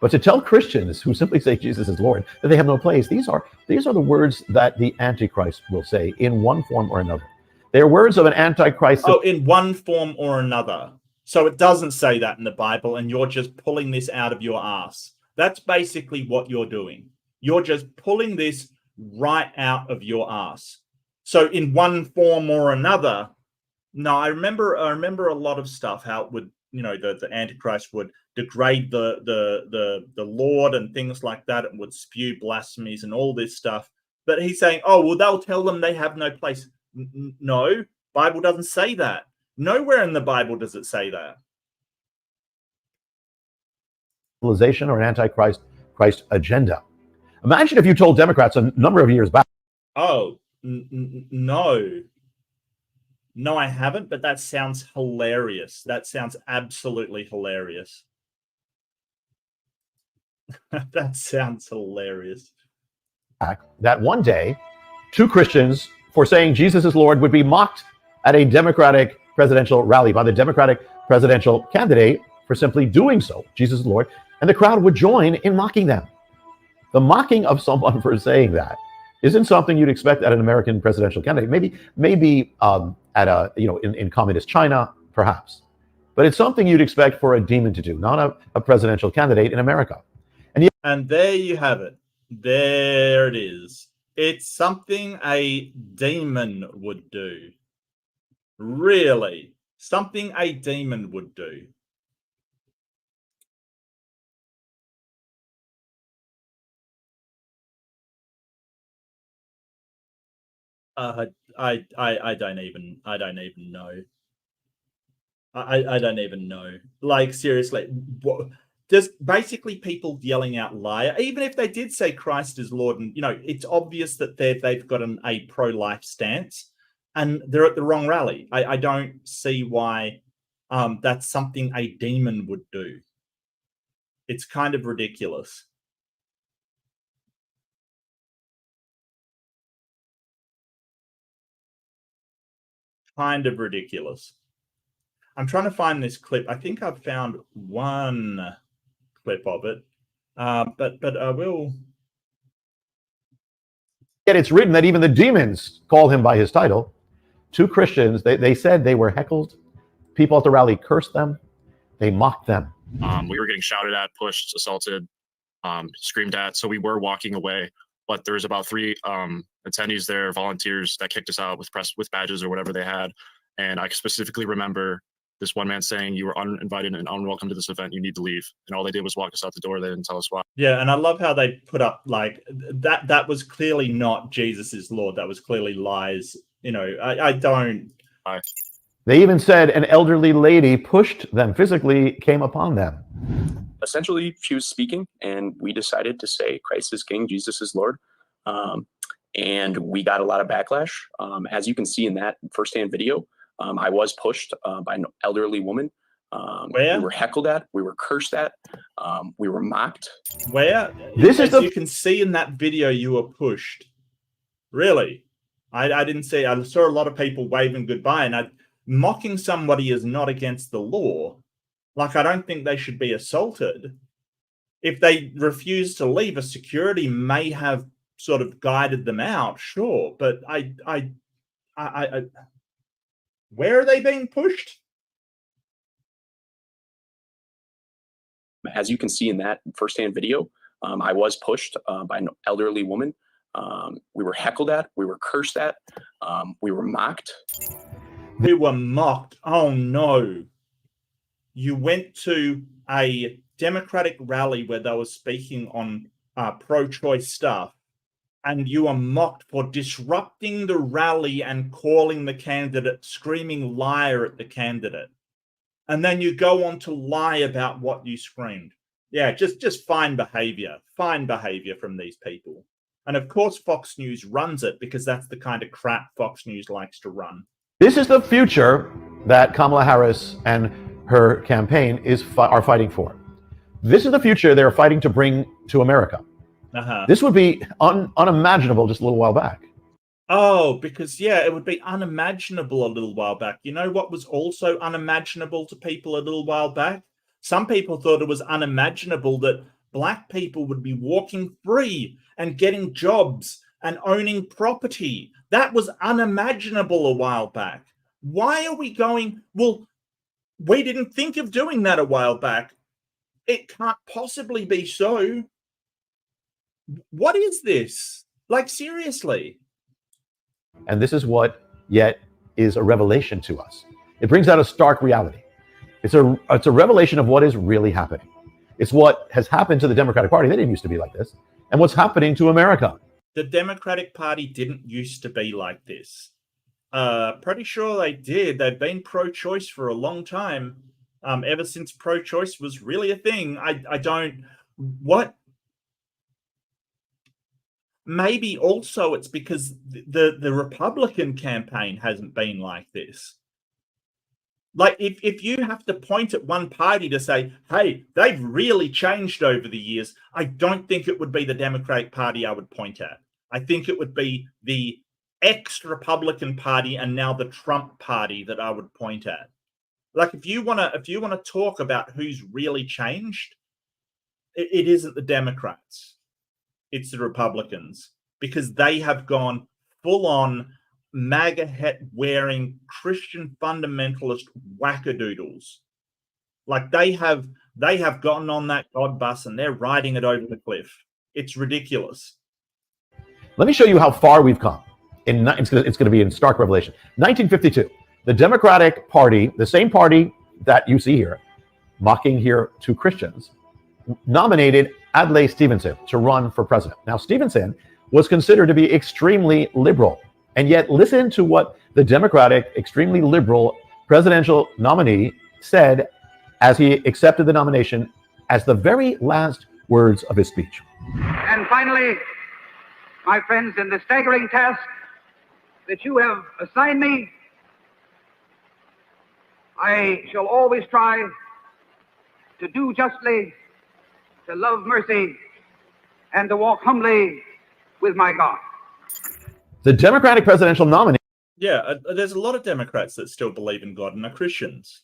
But to tell Christians who simply say Jesus is Lord that they have no place, these are the words that the Antichrist will say in one form or another. They are words of an Antichrist. Oh, in one form or another. So it doesn't say that in the Bible, and you're just pulling this out of your ass. That's basically what you're doing. You're just pulling this right out of your ass. So in one form or another, no, I remember a lot of stuff, how it would, the Antichrist would degrade the Lord and things like that, and would spew blasphemies and all this stuff. But he's saying, oh, well, they'll tell them they have no place. No, Bible doesn't say that. Nowhere in the Bible does it say that. Civilization or an Antichrist agenda. Imagine if you told Democrats a number of years back. Oh, no. No, I haven't, but that sounds hilarious. That sounds absolutely hilarious. That sounds hilarious. That one day, two Christians, for saying Jesus is Lord, would be mocked at a Democratic presidential rally by the Democratic presidential candidate for simply doing so. Jesus is Lord. And the crowd would join in mocking them. The mocking of someone for saying that isn't something you'd expect at an American presidential candidate. Maybe at a, in communist China, perhaps. But it's something you'd expect for a demon to do, not a presidential candidate in America. And there you have it. There it is. It's something a demon would do. Really. Something a demon would do. I don't even know. I don't even know. Like, seriously, what? Just basically people yelling out liar, even if they did say Christ is Lord, and it's obvious that they've got a pro-life stance, and they're at the wrong rally. I don't see why that's something a demon would do. It's kind of ridiculous. Kind of ridiculous. I'm trying to find this clip. I think I've found one clip of it, but I will. Yet it's written that even the demons call him by his title. Two Christians, they said they were heckled. People at the rally cursed them. They mocked them. We were getting shouted at, pushed, assaulted, screamed at. So we were walking away. But there was about 3 attendees there, volunteers, that kicked us out with badges or whatever they had. And I specifically remember this one man saying, "You were uninvited and unwelcome to this event. You need to leave." And all they did was walk us out the door. They didn't tell us why. Yeah, and I love how they put up like that. That was clearly not Jesus is Lord. That was clearly lies. I don't. They even said an elderly lady pushed them physically, came upon them. Essentially, she was speaking, and we decided to say Christ is King, Jesus is Lord. And we got a lot of backlash. As you can see in that firsthand video, I was pushed by an elderly woman. Where? We were heckled at, we were cursed at, we were mocked. Where? This is you can see in that video, you were pushed. Really? I didn't see. I saw a lot of people waving goodbye, and mocking somebody is not against the law. Like, I don't think they should be assaulted. If they refuse to leave, a security may have sort of guided them out, sure. But where are they being pushed? As you can see in that firsthand video, I was pushed by an elderly woman. We were heckled at, we were cursed at, we were mocked. We were mocked. Oh no. You went to a Democratic rally where they were speaking on pro-choice stuff, and you were mocked for disrupting the rally and calling the candidate, screaming liar at the candidate. And then you go on to lie about what you screamed. Yeah, just fine behavior from these people. And of course, Fox News runs it because that's the kind of crap Fox News likes to run. This is the future that Kamala Harris and her campaign are fighting for. This is the future they're fighting to bring to America. This would be unimaginable just a little while back. Oh, because, yeah, it would be unimaginable a little while back. You know what was also unimaginable to people a little while back? Some people thought it was unimaginable that black people would be walking free and getting jobs and owning property. That was unimaginable a while back. Why are we going, well, we didn't think of doing that a while back. It can't possibly be so. What is this? Like, seriously. And this is what yet is a revelation to us. It brings out a stark reality. It's a revelation of what is really happening. It's what has happened to the Democratic Party. They didn't used to be like this. And what's happening to America. The Democratic Party didn't used to be like this. Pretty sure they did. They've been pro-choice for a long time. Ever since pro-choice was really a thing. Maybe also it's because the Republican campaign hasn't been like this. Like, if you have to point at one party to say, hey, they've really changed over the years, I don't think it would be the Democratic Party I would point at. I think it would be the ex-Republican Party and now the Trump Party that I would point at. Like, if you want to talk about who's really changed, it isn't the Democrats. It's the Republicans, because they have gone full on MAGA hat wearing Christian fundamentalist wackadoodles. Like, they have gotten on that God bus and they're riding it over the cliff. It's ridiculous. Let me show you how far we've come. It's going to be in stark revelation. 1952, the Democratic Party, the same party that you see here, mocking here to Christians, nominated Adlai Stevenson to run for president. Now, Stevenson was considered to be extremely liberal. And yet, listen to what the Democratic, extremely liberal presidential nominee said as he accepted the nomination as the very last words of his speech. And finally, my friends, in the staggering task that you have assigned me, I shall always try to do justly, to love mercy, and to walk humbly with my God. The Democratic presidential nominee. Yeah, there's a lot of Democrats that still believe in God and are Christians.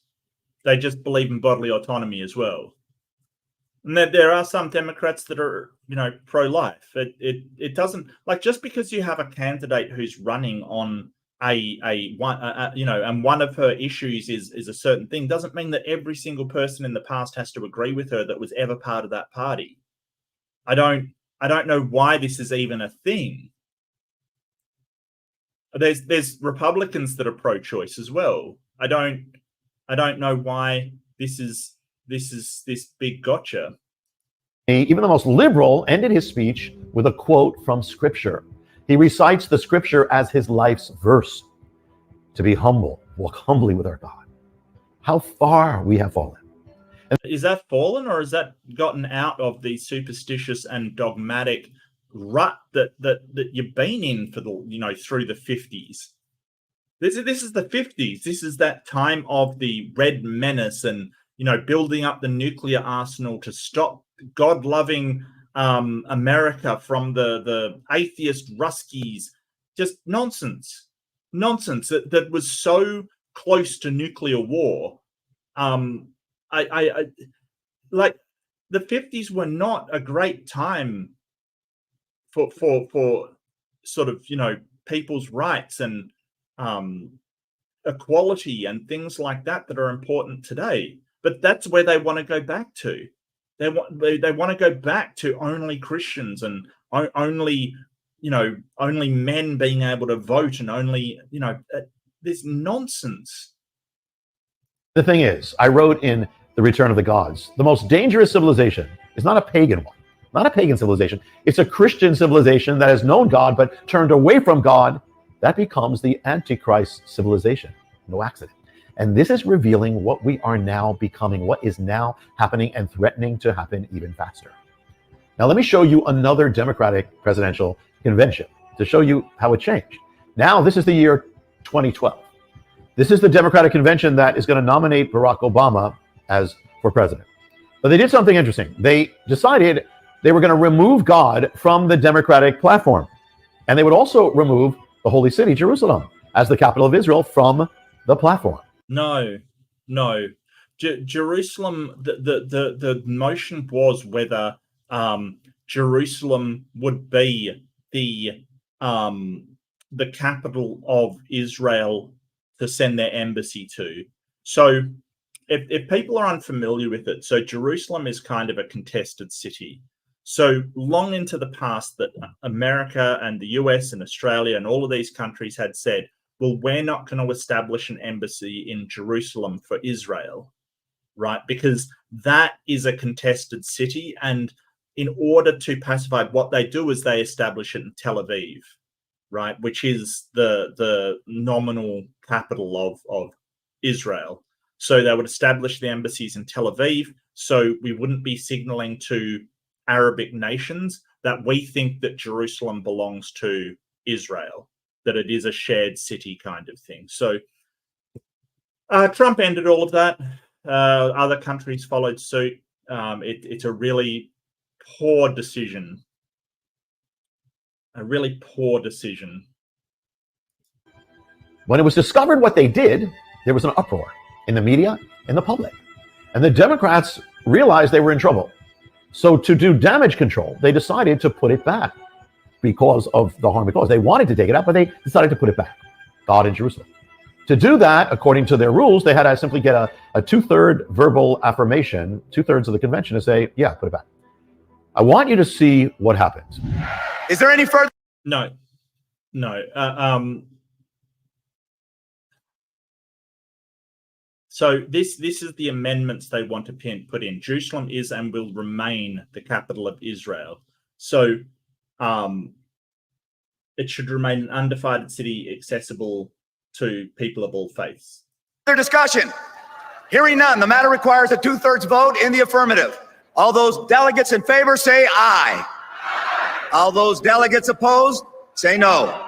They just believe in bodily autonomy as well. And there are some Democrats that are, pro-life. It doesn't, like, just because you have a candidate who's running on and one of her issues is a certain thing, doesn't mean that every single person in the past has to agree with her that was ever part of that party. I don't know why this is even a thing. There's Republicans that are pro-choice as well. I don't know why this is this big gotcha. Even the most liberal ended his speech with a quote from Scripture. He recites the Scripture as his life's verse: to be humble, walk humbly with our God. How far we have fallen. Is that fallen, or has that gotten out of the superstitious and dogmatic rut that you've been in for the through the 50s? This is the 50s. This is that time of the Red Menace and building up the nuclear arsenal to stop God-loving America from the atheist Ruskies. Just nonsense that was so close to nuclear war. I like, the 50s were not a great time for sort of people's rights and equality and things like that are important today. But that's where they want to go back to. They want to go back to only Christians and only men being able to vote and only this nonsense. The thing is, I wrote in The Return of the Gods, the most dangerous civilization is not a pagan one, not a pagan civilization. It's a Christian civilization that has known God but turned away from God. That becomes the Antichrist civilization. No accident. And this is revealing what we are now becoming, what is now happening and threatening to happen even faster. Now, let me show you another Democratic presidential convention to show you how it changed. Now, this is the year 2012. This is the Democratic convention that is going to nominate Barack Obama for president. But they did something interesting. They decided they were going to remove God from the Democratic platform. And they would also remove the holy city, Jerusalem, as the capital of Israel from the platform. No. Jerusalem, the motion was whether Jerusalem would be the capital of Israel to send their embassy to. So if people are unfamiliar with it, so Jerusalem is kind of a contested city. So long into the past that America and the US and Australia and all of these countries had said, well, we're not going to establish an embassy in Jerusalem for Israel, right? Because that is a contested city. And in order to pacify, what they do is they establish it in Tel Aviv, right? Which is the nominal capital of Israel. So they would establish the embassies in Tel Aviv. So we wouldn't be signaling to Arabic nations that we think that Jerusalem belongs to Israel, that it is a shared city kind of thing. So Trump ended all of that. Other countries followed suit. It's a really poor decision. A really poor decision. When it was discovered what they did, there was an uproar in the media, in the public. And the Democrats realized they were in trouble. So to do damage control, they decided to put it back because of the harm it caused. They wanted to take it out, but they decided to put it back. God in Jerusalem. To do that, according to their rules, they had to simply get a two-third verbal affirmation, 2/3 of the convention to say, yeah, put it back. I want you to see what happens. Is there any further? No. So this is the amendments they want to put in. Jerusalem is and will remain the capital of Israel. So it should remain an undivided city accessible to people of all faiths. Further discussion? Hearing none, the matter requires a 2/3 vote in the affirmative. All those delegates in favor say aye. All those delegates opposed say no.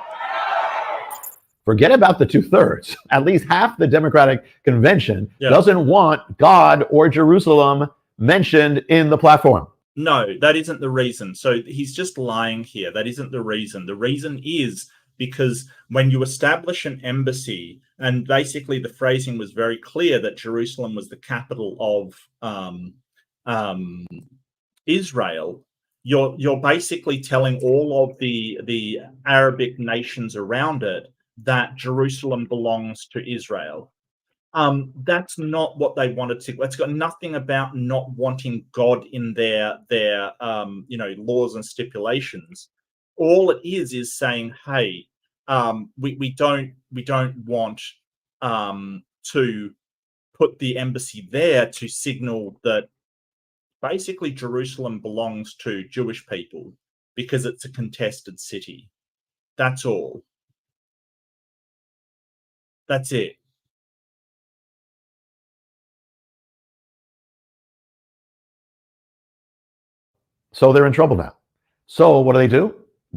Forget about the 2/3. At least half the Democratic convention doesn't want God or Jerusalem mentioned in the platform. No, that isn't the reason. So he's just lying here. That isn't the reason. The reason is because when you establish an embassy, and basically the phrasing was very clear that Jerusalem was the capital of Israel, you're basically telling all of the Arabic nations around it that Jerusalem belongs to Israel. That's not what they wanted to. It's got nothing about not wanting God in their laws and stipulations. All it is saying, hey, we don't want to put the embassy there to signal that basically Jerusalem belongs to Jewish people because it's a contested city. That's all. That's it. So they're in trouble now. So what do?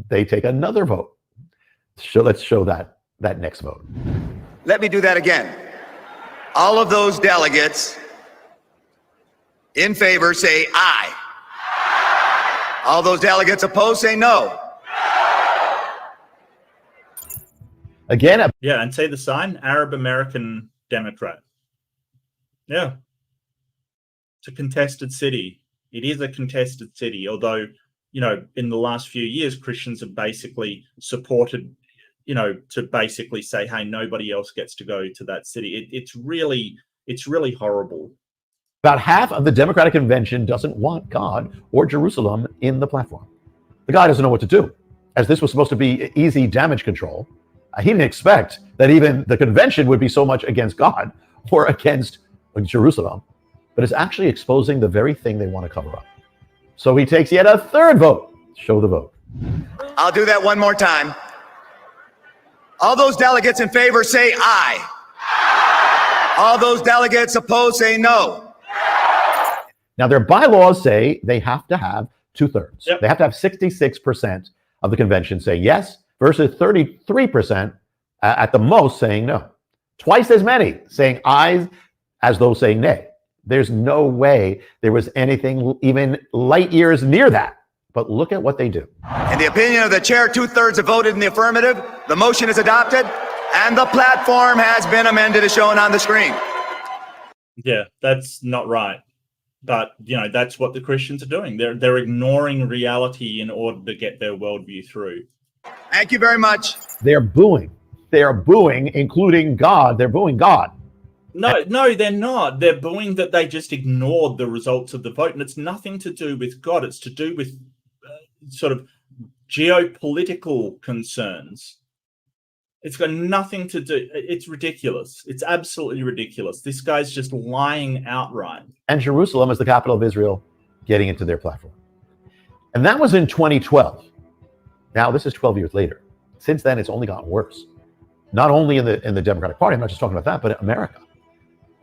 They take another vote. So let's show that next vote. Let me do that again. All of those delegates in favor say aye. All those delegates opposed say no. Again, yeah, and say the sign, Arab American Democrat. Yeah. It's a contested city. It is a contested city, although, in the last few years, Christians have basically supported, to basically say, hey, nobody else gets to go to that city. It's really horrible. About half of the Democratic convention doesn't want God or Jerusalem in the platform. The guy doesn't know what to do. As this was supposed to be easy damage control, he didn't expect that even the convention would be so much against God or against Jerusalem, but it's actually exposing the very thing they want to cover up. So he takes yet a third vote. Show the vote. I'll do that one more time. All those delegates in favor say aye. All those delegates opposed say no. Now their bylaws say they have to have 2/3. Yep. They have to have 66% of the convention say yes versus 33% at the most saying no. Twice as many saying aye as those saying nay. There's no way there was anything even light years near that. But look at what they do. In the opinion of the chair, 2/3 have voted in the affirmative. The motion is adopted, and the platform has been amended as shown on the screen. Yeah, that's not right. But that's what the Christians are doing. They're ignoring reality in order to get their worldview through. Thank you very much. They're booing. They are booing, including God. They're booing God. No, they're not. They're booing that they just ignored the results of the vote, and it's nothing to do with God. It's to do with sort of geopolitical concerns. It's got nothing to do. It's ridiculous. It's absolutely ridiculous. This guy's just lying outright. And Jerusalem is the capital of Israel, getting into their platform. And that was in 2012. Now this is 12 years later. Since then, it's only gotten worse. Not only in the Democratic Party, I'm not just talking about that, but in America.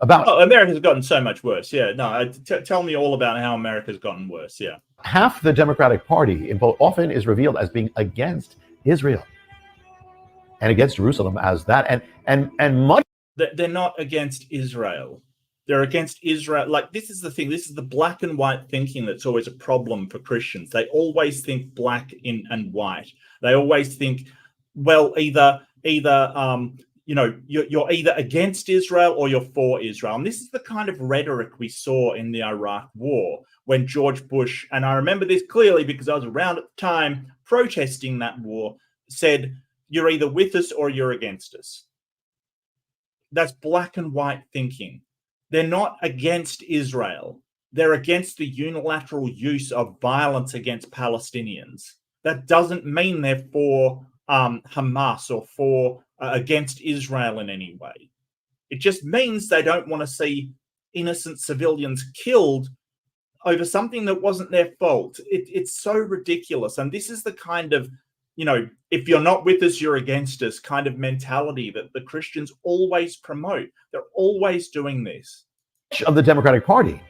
America's gotten so much worse. Yeah, no, tell me all about how America's gotten worse. Yeah. Half the Democratic Party often is revealed as being against Israel and against Jerusalem as that. And much. They're not against Israel. They're against Israel. Like, this is the thing. This is the black and white thinking that's always a problem for Christians. They always think black and white. They always think, well, either you're either against Israel or you're for Israel. And this is the kind of rhetoric we saw in the Iraq War when George Bush, and I remember this clearly because I was around at the time protesting that war, said, you're either with us or you're against us. That's black and white thinking. They're not against Israel. They're against the unilateral use of violence against Palestinians. That doesn't mean they're for Hamas or for against Israel in any way. It just means they don't want to see innocent civilians killed over something that wasn't their fault. It's so ridiculous. And this is the kind of, if you're not with us, you're against us kind of mentality that the Christians always promote. They're always doing this. Of the Democratic Party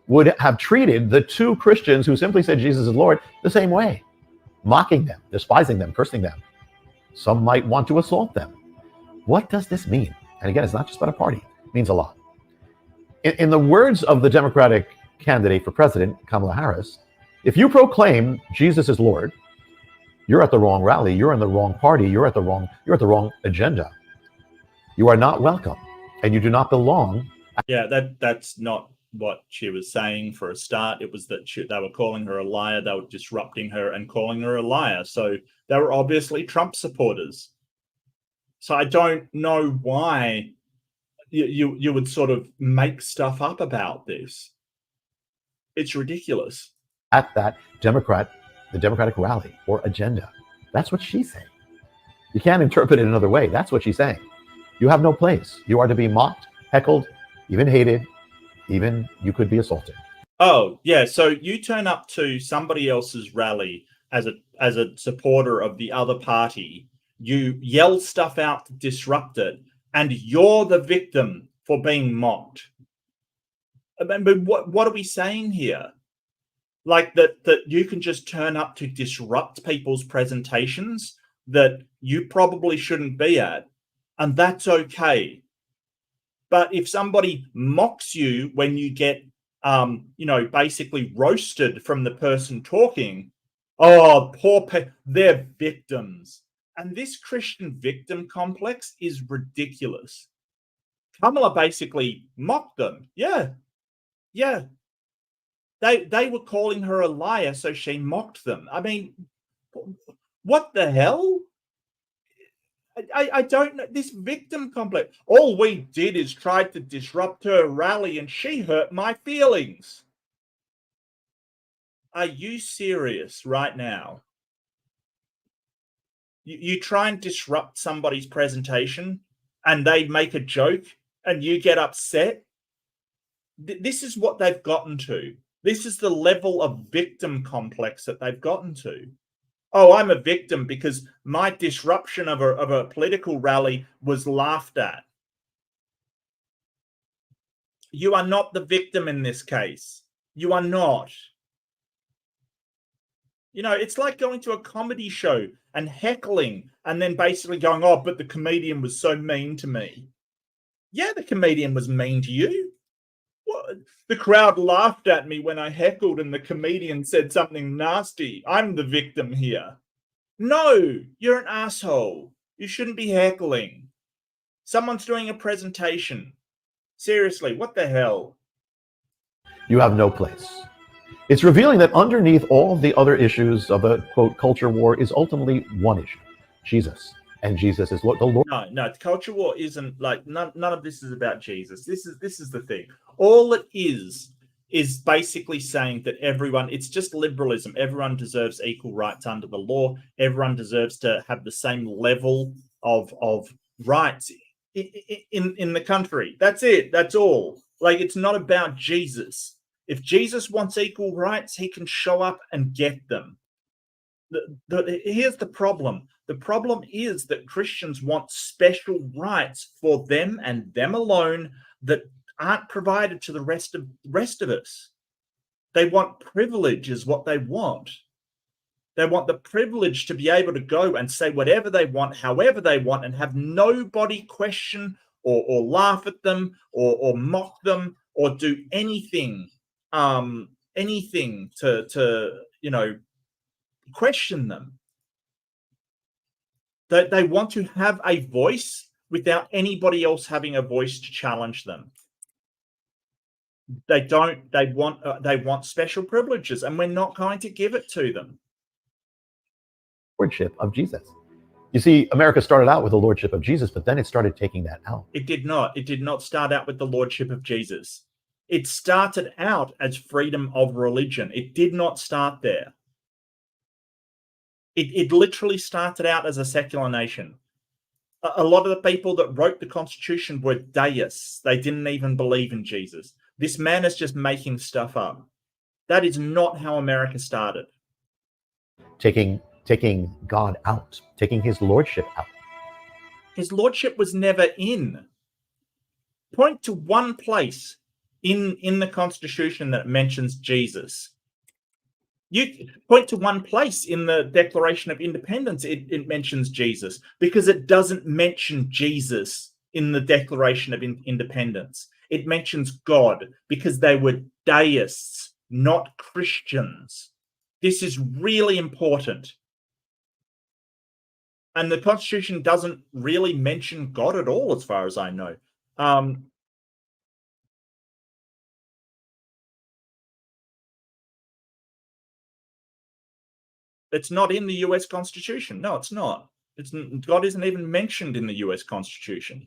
would have treated the two Christians who simply said Jesus is Lord the same way, mocking them, despising them, cursing them. Some might want to assault them. What does this mean? And again, it's not just about a party. It means a lot. In the words of the Democratic candidate for president, Kamala Harris, if you proclaim Jesus is Lord, you're at the wrong rally. You're in the wrong party. You're at the wrong agenda. You are not welcome, and you do not belong. Yeah, that's not what she was saying for a start. It was that they were calling her a liar. They were disrupting her and calling her a liar. So they were obviously Trump supporters. So I don't know why you would sort of make stuff up about this. It's ridiculous. At that the Democratic rally or agenda. That's what she's saying. You can't interpret it another way. That's what she's saying. You have no place. You are to be mocked, heckled, even hated, even you could be assaulted. Oh, yeah. So you turn up to somebody else's rally as a supporter of the other party. You yell stuff out to disrupt it, and you're the victim for being mocked. But what are we saying here? Like that you can just turn up to disrupt people's presentations that you probably shouldn't be at, and that's okay. But if somebody mocks you when you get, basically roasted from the person talking, oh, they're victims. And this Christian victim complex is ridiculous. Kamala basically mocked them. Yeah. They were calling her a liar, so she mocked them. I mean, what the hell? I don't know. This victim complex. All we did is try to disrupt her rally and she hurt my feelings. Are you serious right now? You try and disrupt somebody's presentation and they make a joke and you get upset? This is what they've gotten to. This is the level of victim complex that they've gotten to. Oh, I'm a victim because my disruption of a political rally was laughed at. You are not the victim in this case. You are not. It's like going to a comedy show and heckling and then basically going, oh, but the comedian was so mean to me. Yeah, the comedian was mean to you. What? The crowd laughed at me when I heckled and the comedian said something nasty. I'm the victim here. No, you're an asshole. You shouldn't be heckling. Someone's doing a presentation. Seriously, what the hell? you have no place. It's revealing that underneath all the other issues of a, quote, culture war is ultimately one issue, Jesus. And Jesus is the Lord. No, the culture war isn't like none of this is about Jesus. This is the thing. All it is basically saying that everyone, it's just liberalism. Everyone deserves equal rights under the law. Everyone deserves to have the same level of rights in the country. That's it. That's all. Like, it's not about Jesus. If Jesus wants equal rights, he can show up and get them. Here's the problem. The problem is that Christians want special rights for them and them alone that aren't provided to the rest of us. They want privilege is what they want. They want the privilege to be able to go and say whatever they want, however they want, and have nobody question or laugh at them or mock them or do anything to question them. They want to have a voice without anybody else having a voice to challenge them. They want special privileges, and we're not going to give it to them. Lordship of Jesus. You see, America started out with the lordship of Jesus, but then it started taking that out. It did not. It did not start out with the lordship of Jesus. It started out as freedom of religion. It did not start there. It literally started out as a secular nation. A lot of the people that wrote the Constitution were deists. They didn't even believe in Jesus. This man is just making stuff up. That is not how America started. Taking God out, taking his lordship out. His lordship was never in. Point to one place in the Constitution that mentions Jesus. You point to one place in the Declaration of Independence it mentions Jesus, because it doesn't mention Jesus in the Declaration of Independence. It mentions God because they were deists, not Christians. This is really important. And the Constitution doesn't really mention God at all, as far as I know. It's not in the US Constitution. No, it's not. God isn't even mentioned in the US Constitution.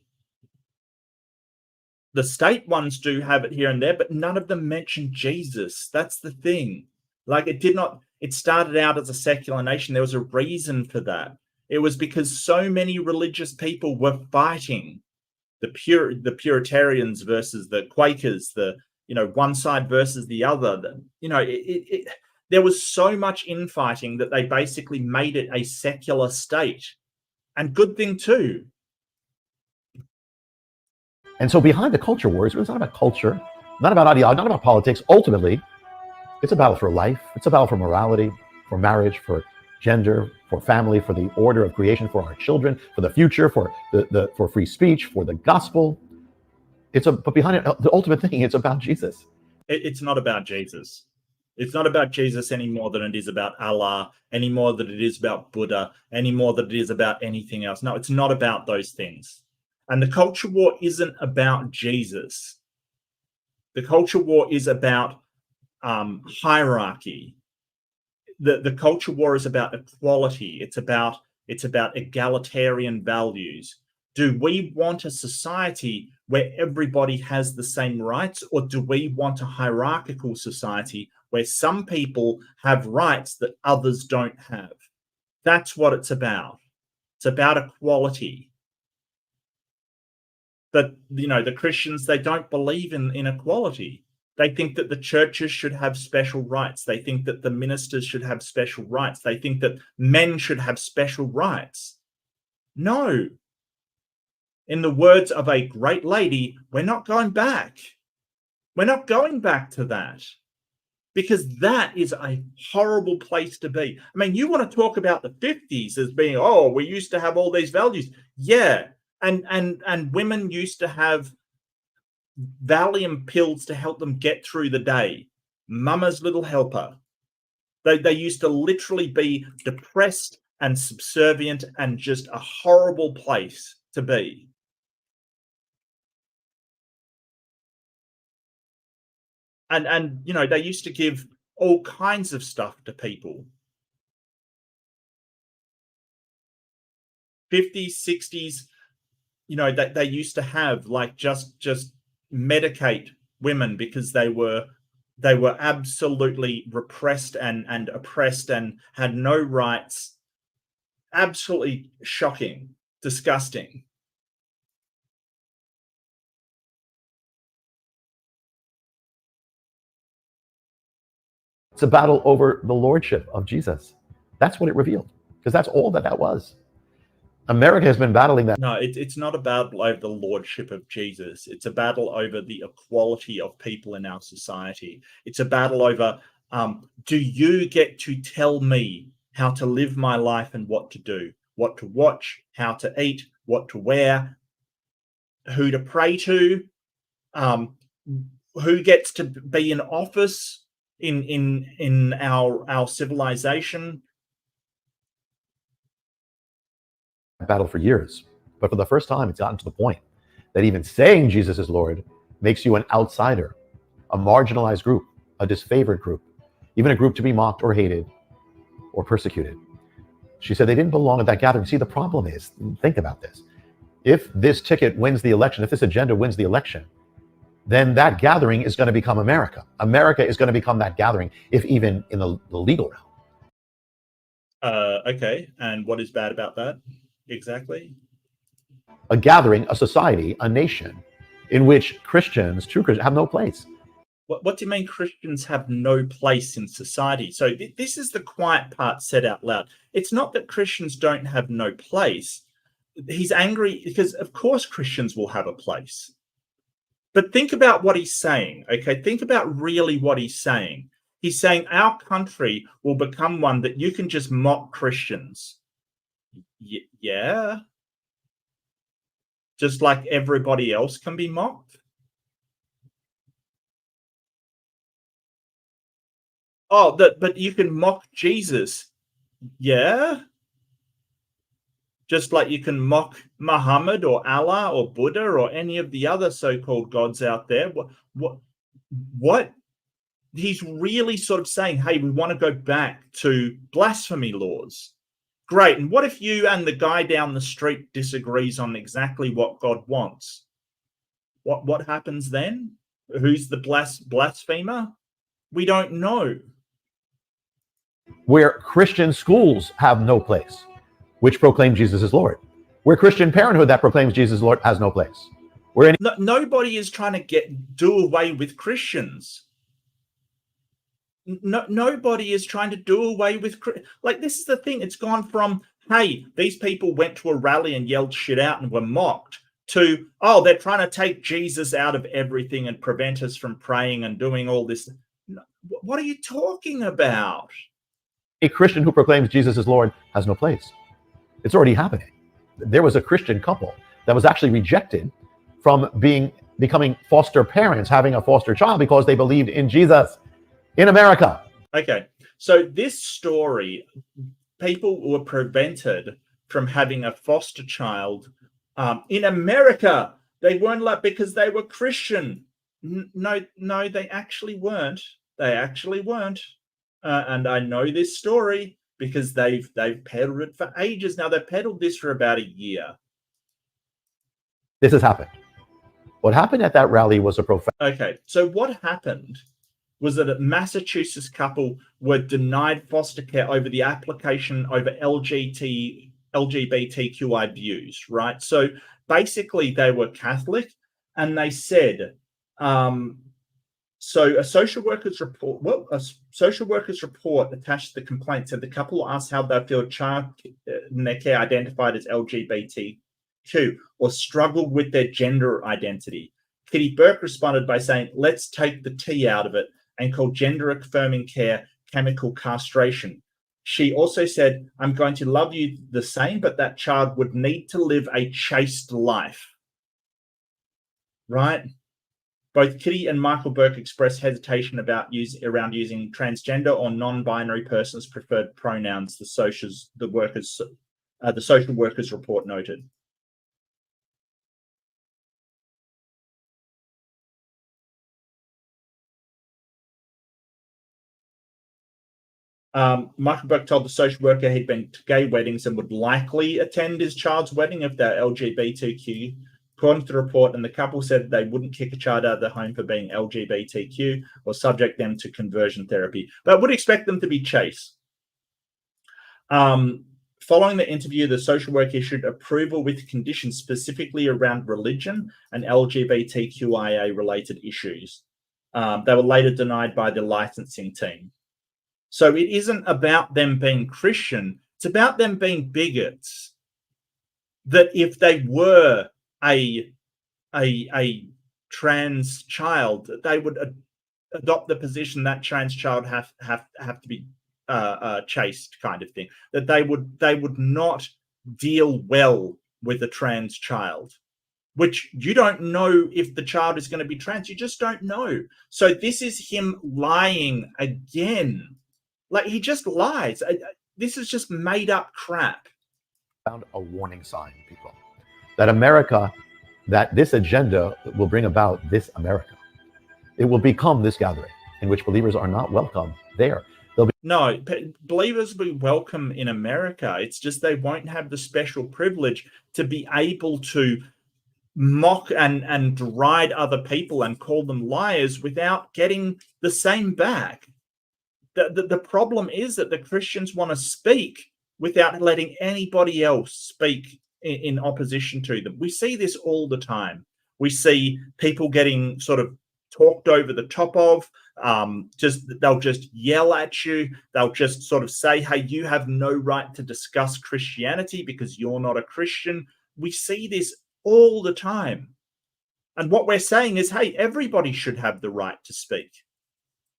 The state ones do have it here and there, but none of them mention Jesus. That's the thing. Like, it started out as a secular nation. There was a reason for that. It was because so many religious people were fighting the Puritarians versus the Quakers, one side versus the other. There was so much infighting that they basically made it a secular state. And good thing too. And so behind the culture wars, it's not about culture, not about ideology, not about politics. Ultimately, it's a battle for life. It's a battle for morality, for marriage, for gender, for family, for the order of creation, for our children, for the future, for for free speech, for the gospel. But behind it, the ultimate thing, it's about Jesus. It's not about Jesus. It's not about Jesus any more than it is about Allah, any more than it is about Buddha, any more than it is about anything else. No, it's not about those things. And the culture war isn't about Jesus. The culture war is about hierarchy. The culture war is about equality. It's about egalitarian values. Do we want a society where everybody has the same rights, or do we want a hierarchical society where some people have rights that others don't have? That's what it's about. It's about equality. But, the Christians, they don't believe in equality. They think that the churches should have special rights. They think that the ministers should have special rights. They think that men should have special rights. No. In the words of a great lady, we're not going back. We're not going back to that, because that is a horrible place to be. I mean, you want to talk about the 50s as being, oh, we used to have all these values. Yeah. And women used to have Valium pills to help them get through the day. Mama's little helper. They used to literally be depressed and subservient and just a horrible place to be. And you know, they used to give all kinds of stuff to people. 50s, 60s, you know, that they used to have like just medicate women because they were absolutely repressed and oppressed and had no rights. Absolutely shocking, disgusting. It's a battle over the lordship of Jesus. That's what it revealed, because that's all that was. America has been battling that. No, it's not a battle over the lordship of Jesus. It's a battle over the equality of people in our society. It's a battle over, do you get to tell me how to live my life and what to do, what to watch, how to eat, what to wear, who to pray to, who gets to be in office in our civilization. Battle for years, but for the first time it's gotten to the point that even saying Jesus is Lord makes you an outsider, a marginalized group, a disfavored group, even a group to be mocked or hated or persecuted. She said they didn't belong at that gathering. See, the problem is, think about this, if this ticket wins the election, if this agenda wins the election, then that gathering is going to become America. America is going to become that gathering, if even in the legal realm. Okay, and what is bad about that? Exactly. A gathering, a society, a nation in which Christians, true Christians, have no place. What do you mean Christians have no place in society? So this is the quiet part said out loud. It's not that Christians don't have no place. He's angry because, of course, Christians will have a place. But think about what he's saying, okay? Think about really what he's saying. He's saying our country will become one that you can just mock Christians. Yeah. Just like everybody else can be mocked. Oh, but you can mock Jesus. Yeah. Just like you can mock Muhammad or Allah or Buddha or any of the other so-called gods out there. What? He's really sort of saying, hey, we want to go back to blasphemy laws. Great. And what if you and the guy down the street disagrees on exactly what God wants? What happens then? Who's the blasphemer? We don't know. Where Christian schools have no place, which proclaim Jesus is Lord. Where Christian parenthood that proclaims Jesus is Lord has no place. Where nobody is trying to do away with Christians. Nobody is trying to do away with, like, this is the thing. It's gone from, hey, these people went to a rally and yelled shit out and were mocked, to, oh, they're trying to take Jesus out of everything and prevent us from praying and doing all this. What are you talking about? A Christian who proclaims Jesus is Lord has no place. It's already happening. There was a Christian couple that was actually rejected from becoming foster parents, having a foster child, because they believed in Jesus. In America. Okay, so this story, people were prevented from having a foster child in America. They weren't allowed because they were Christian. No, they actually weren't. They actually weren't. And I know this story because they've peddled it for ages now. They've peddled this for about a year. This has happened. What happened at that rally was a profound. Okay, so what happened was that a Massachusetts couple were denied foster care over the application over LGBTQI views, right? So basically they were Catholic, and they said, so a social worker's report attached to the complaint said the couple asked how they feel child in their care identified as LGBTQ or struggled with their gender identity. Kitty Burke responded by saying, let's take the T out of it, and called gender-affirming care chemical castration. She also said, I'm going to love you the same, but that child would need to live a chaste life. Right? Both Kitty and Michael Burke expressed hesitation about around using transgender or non-binary persons' preferred pronouns, the social workers report noted. Michael Burke told the social worker he'd been to gay weddings and would likely attend his child's wedding if they're LGBTQ. According to the report, and the couple said they wouldn't kick a child out of the home for being LGBTQ or subject them to conversion therapy, but would expect them to be chaste. Following the interview, the social worker issued approval with conditions specifically around religion and LGBTQIA-related issues. They were later denied by the licensing team. So it isn't about them being Christian. It's about them being bigots. That if they were a trans child, they would adopt the position that trans child have to be chaste, kind of thing. That they would not deal well with a trans child, which you don't know if the child is going to be trans. You just don't know. So this is him lying again. Like, he just lies. This is just made up crap. Found a warning sign, people, that America, that this agenda will bring about this America. It will become this gathering in which believers are not welcome there. No, believers will be welcome in America. It's just they won't have the special privilege to be able to mock and deride other people and call them liars without getting the same back. The problem is that the Christians want to speak without letting anybody else speak in opposition to them. We see this all the time. We see people getting sort of talked over the top of. They'll just yell at you. They'll just sort of say, hey, you have no right to discuss Christianity because you're not a Christian. We see this all the time. And what we're saying is, hey, everybody should have the right to speak.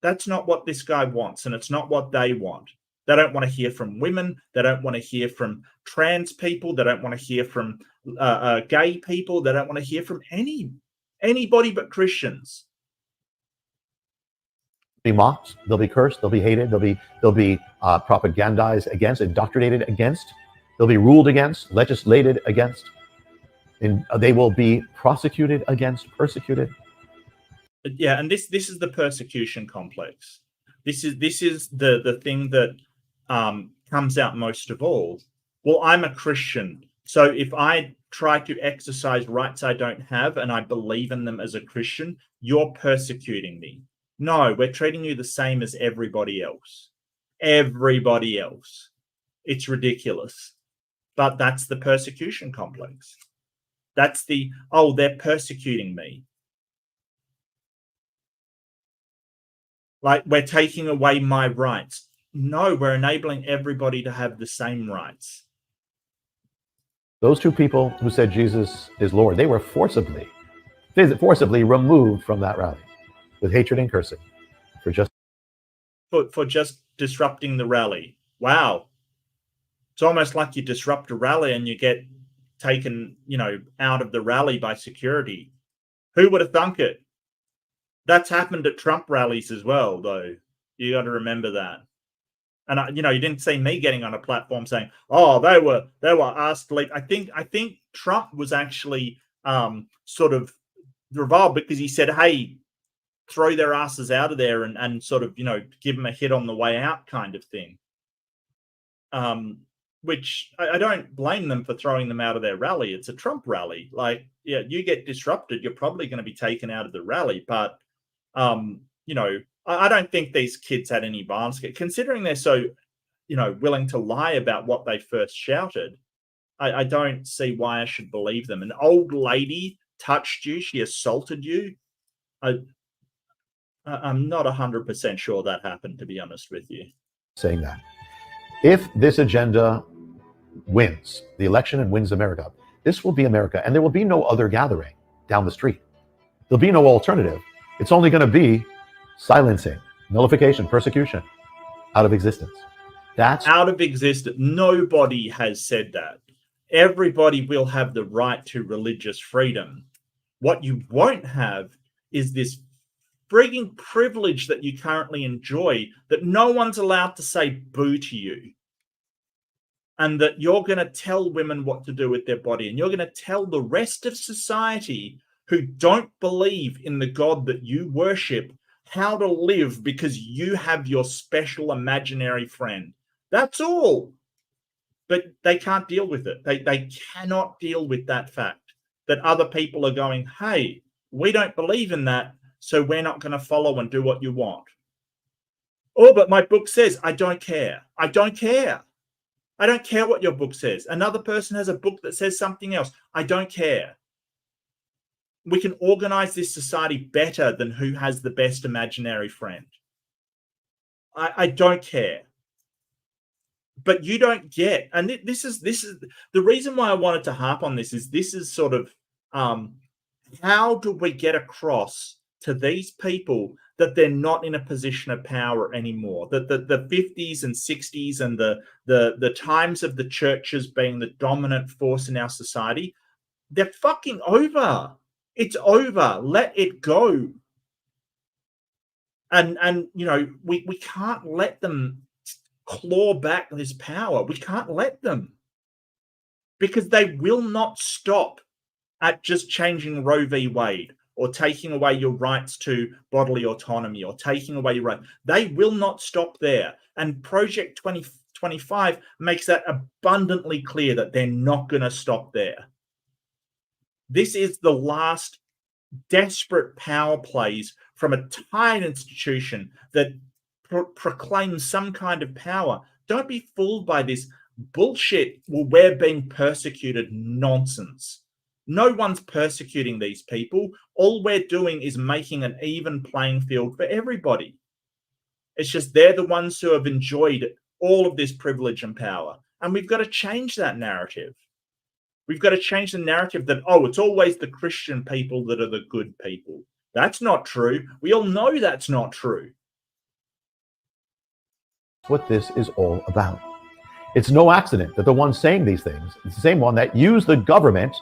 That's not what this guy wants, and it's not what they want. They don't want to hear from women. They don't want to hear from trans people. They don't want to hear from gay people. They don't want to hear from anybody but Christians. Be mocked, they'll be cursed, they'll be hated, they'll be propagandized against, indoctrinated against, they'll be ruled against, legislated against, and they will be prosecuted against, persecuted. Yeah, and this is the persecution complex. This is the thing that comes out most of all. Well, I'm a Christian, so if I try to exercise rights I don't have and I believe in them as a Christian, you're persecuting me. No, we're treating you the same as everybody else. Everybody else. It's ridiculous. But that's the persecution complex. That's the, oh, they're persecuting me. Like, we're taking away my rights. No, we're enabling everybody to have the same rights. Those two people who said Jesus is Lord, they were forcibly removed from that rally with hatred and cursing for just disrupting the rally. Wow. It's almost like you disrupt a rally and you get taken, out of the rally by security. Who would have thunk it? That's happened at Trump rallies as well, though. You got to remember that. And you didn't see me getting on a platform saying, "Oh, they were asked to leave." I think Trump was actually sort of reviled because he said, "Hey, throw their asses out of there and sort of give them a hit on the way out," kind of thing. Which I don't blame them for throwing them out of their rally. It's a Trump rally. Like, yeah, you get disrupted, you're probably going to be taken out of the rally. But I don't think these kids had any violence. Considering they're so, willing to lie about what they first shouted, I don't see why I should believe them. An old lady touched you, she assaulted you. I'm not 100% sure that happened, to be honest with you. Saying that if this agenda wins the election and wins America, this will be America, and there will be no other gathering down the street. There'll be no alternative. It's only going to be silencing, nullification, persecution, out of existence. That's out of existence. Nobody has said that. Everybody will have the right to religious freedom. What you won't have is this frigging privilege that you currently enjoy, that no one's allowed to say boo to you. And that you're going to tell women what to do with their body. And you're going to tell the rest of society who don't believe in the God that you worship how to live because you have your special imaginary friend. That's all. But they can't deal with it. They cannot deal with that fact that other people are going, hey, we don't believe in that, so we're not going to follow and do what you want. Oh, but my book says, I don't care. I don't care. I don't care what your book says. Another person has a book that says something else. I don't care. We can organize this society better than who has the best imaginary friend. I don't care. But you don't get, and this is the reason why I wanted to harp on this is sort of how do we get across to these people that they're not in a position of power anymore? That the 50s and 60s and the times of the churches being the dominant force in our society, they're fucking over. It's over. Let it go. And you know, we can't let them claw back this power. We can't let them, because they will not stop at just changing Roe v. Wade or taking away your rights to bodily autonomy or taking away your right. They will not stop there. And Project 2025 makes that abundantly clear that they're not going to stop there. This is the last desperate power plays from a tired institution that proclaims some kind of power. Don't be fooled by this bullshit. Well, we're being persecuted nonsense. No one's persecuting these people. All we're doing is making an even playing field for everybody. It's just they're the ones who have enjoyed all of this privilege and power. And we've got to change that narrative. We've got to change the narrative that, oh, it's always the Christian people that are the good people. That's not true. We all know that's not true. What this is all about. It's no accident that the one saying these things is the same one that used the government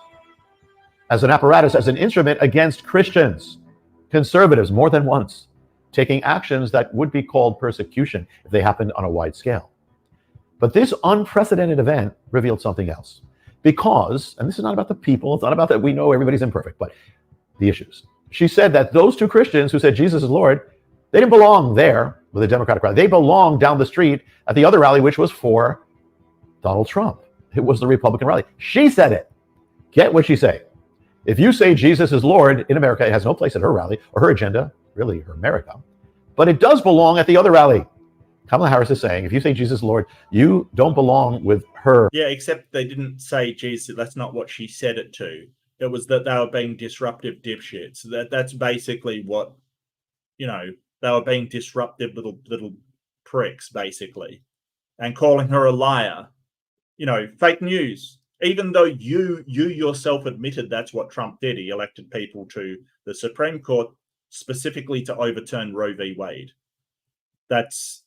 as an apparatus, as an instrument against Christians, conservatives, more than once, taking actions that would be called persecution if they happened on a wide scale. But this unprecedented event revealed something else. Because, and this is not about the people, it's not about that we know everybody's imperfect, but the issues. She said that those two Christians who said Jesus is Lord, they didn't belong there with the Democratic rally. They belonged down the street at the other rally, which was for Donald Trump. It was the Republican rally. She said it. Get what she said. If you say Jesus is Lord in America, it has no place at her rally or her agenda, really her America. But it does belong at the other rally. Kamala Harris is saying, if you say Jesus is Lord, you don't belong with her. Yeah, except they didn't say Jesus. That's not what she said it to. It was that they were being disruptive dipshits. That's basically what, you know, they were being disruptive little pricks, basically, and calling her a liar. You know, fake news. Even though you yourself admitted that's what Trump did. He elected people to the Supreme Court specifically to overturn Roe v. Wade. That's,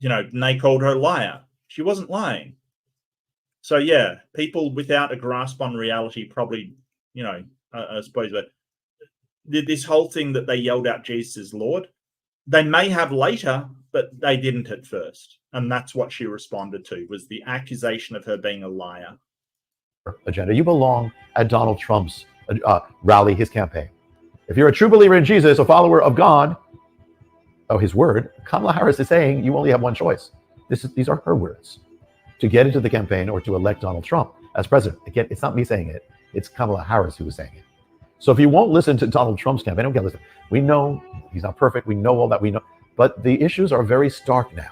you know, and they called her a liar. She wasn't lying. So, yeah, people without a grasp on reality probably, you know, I suppose that this whole thing that they yelled out Jesus is Lord, they may have later, but they didn't at first. And that's what she responded to, was the accusation of her being a liar. Agenda. You belong at Donald Trump's rally, his campaign. If you're a true believer in Jesus, a follower of God, his word, Kamala Harris is saying you only have one choice. These are her words. To get into the campaign or to elect Donald Trump as president. Again, it's not me saying it. It's Kamala Harris who is saying it. So if you won't listen to Donald Trump's campaign, don't listen. We know he's not perfect. We know all that. We know. But the issues are very stark now.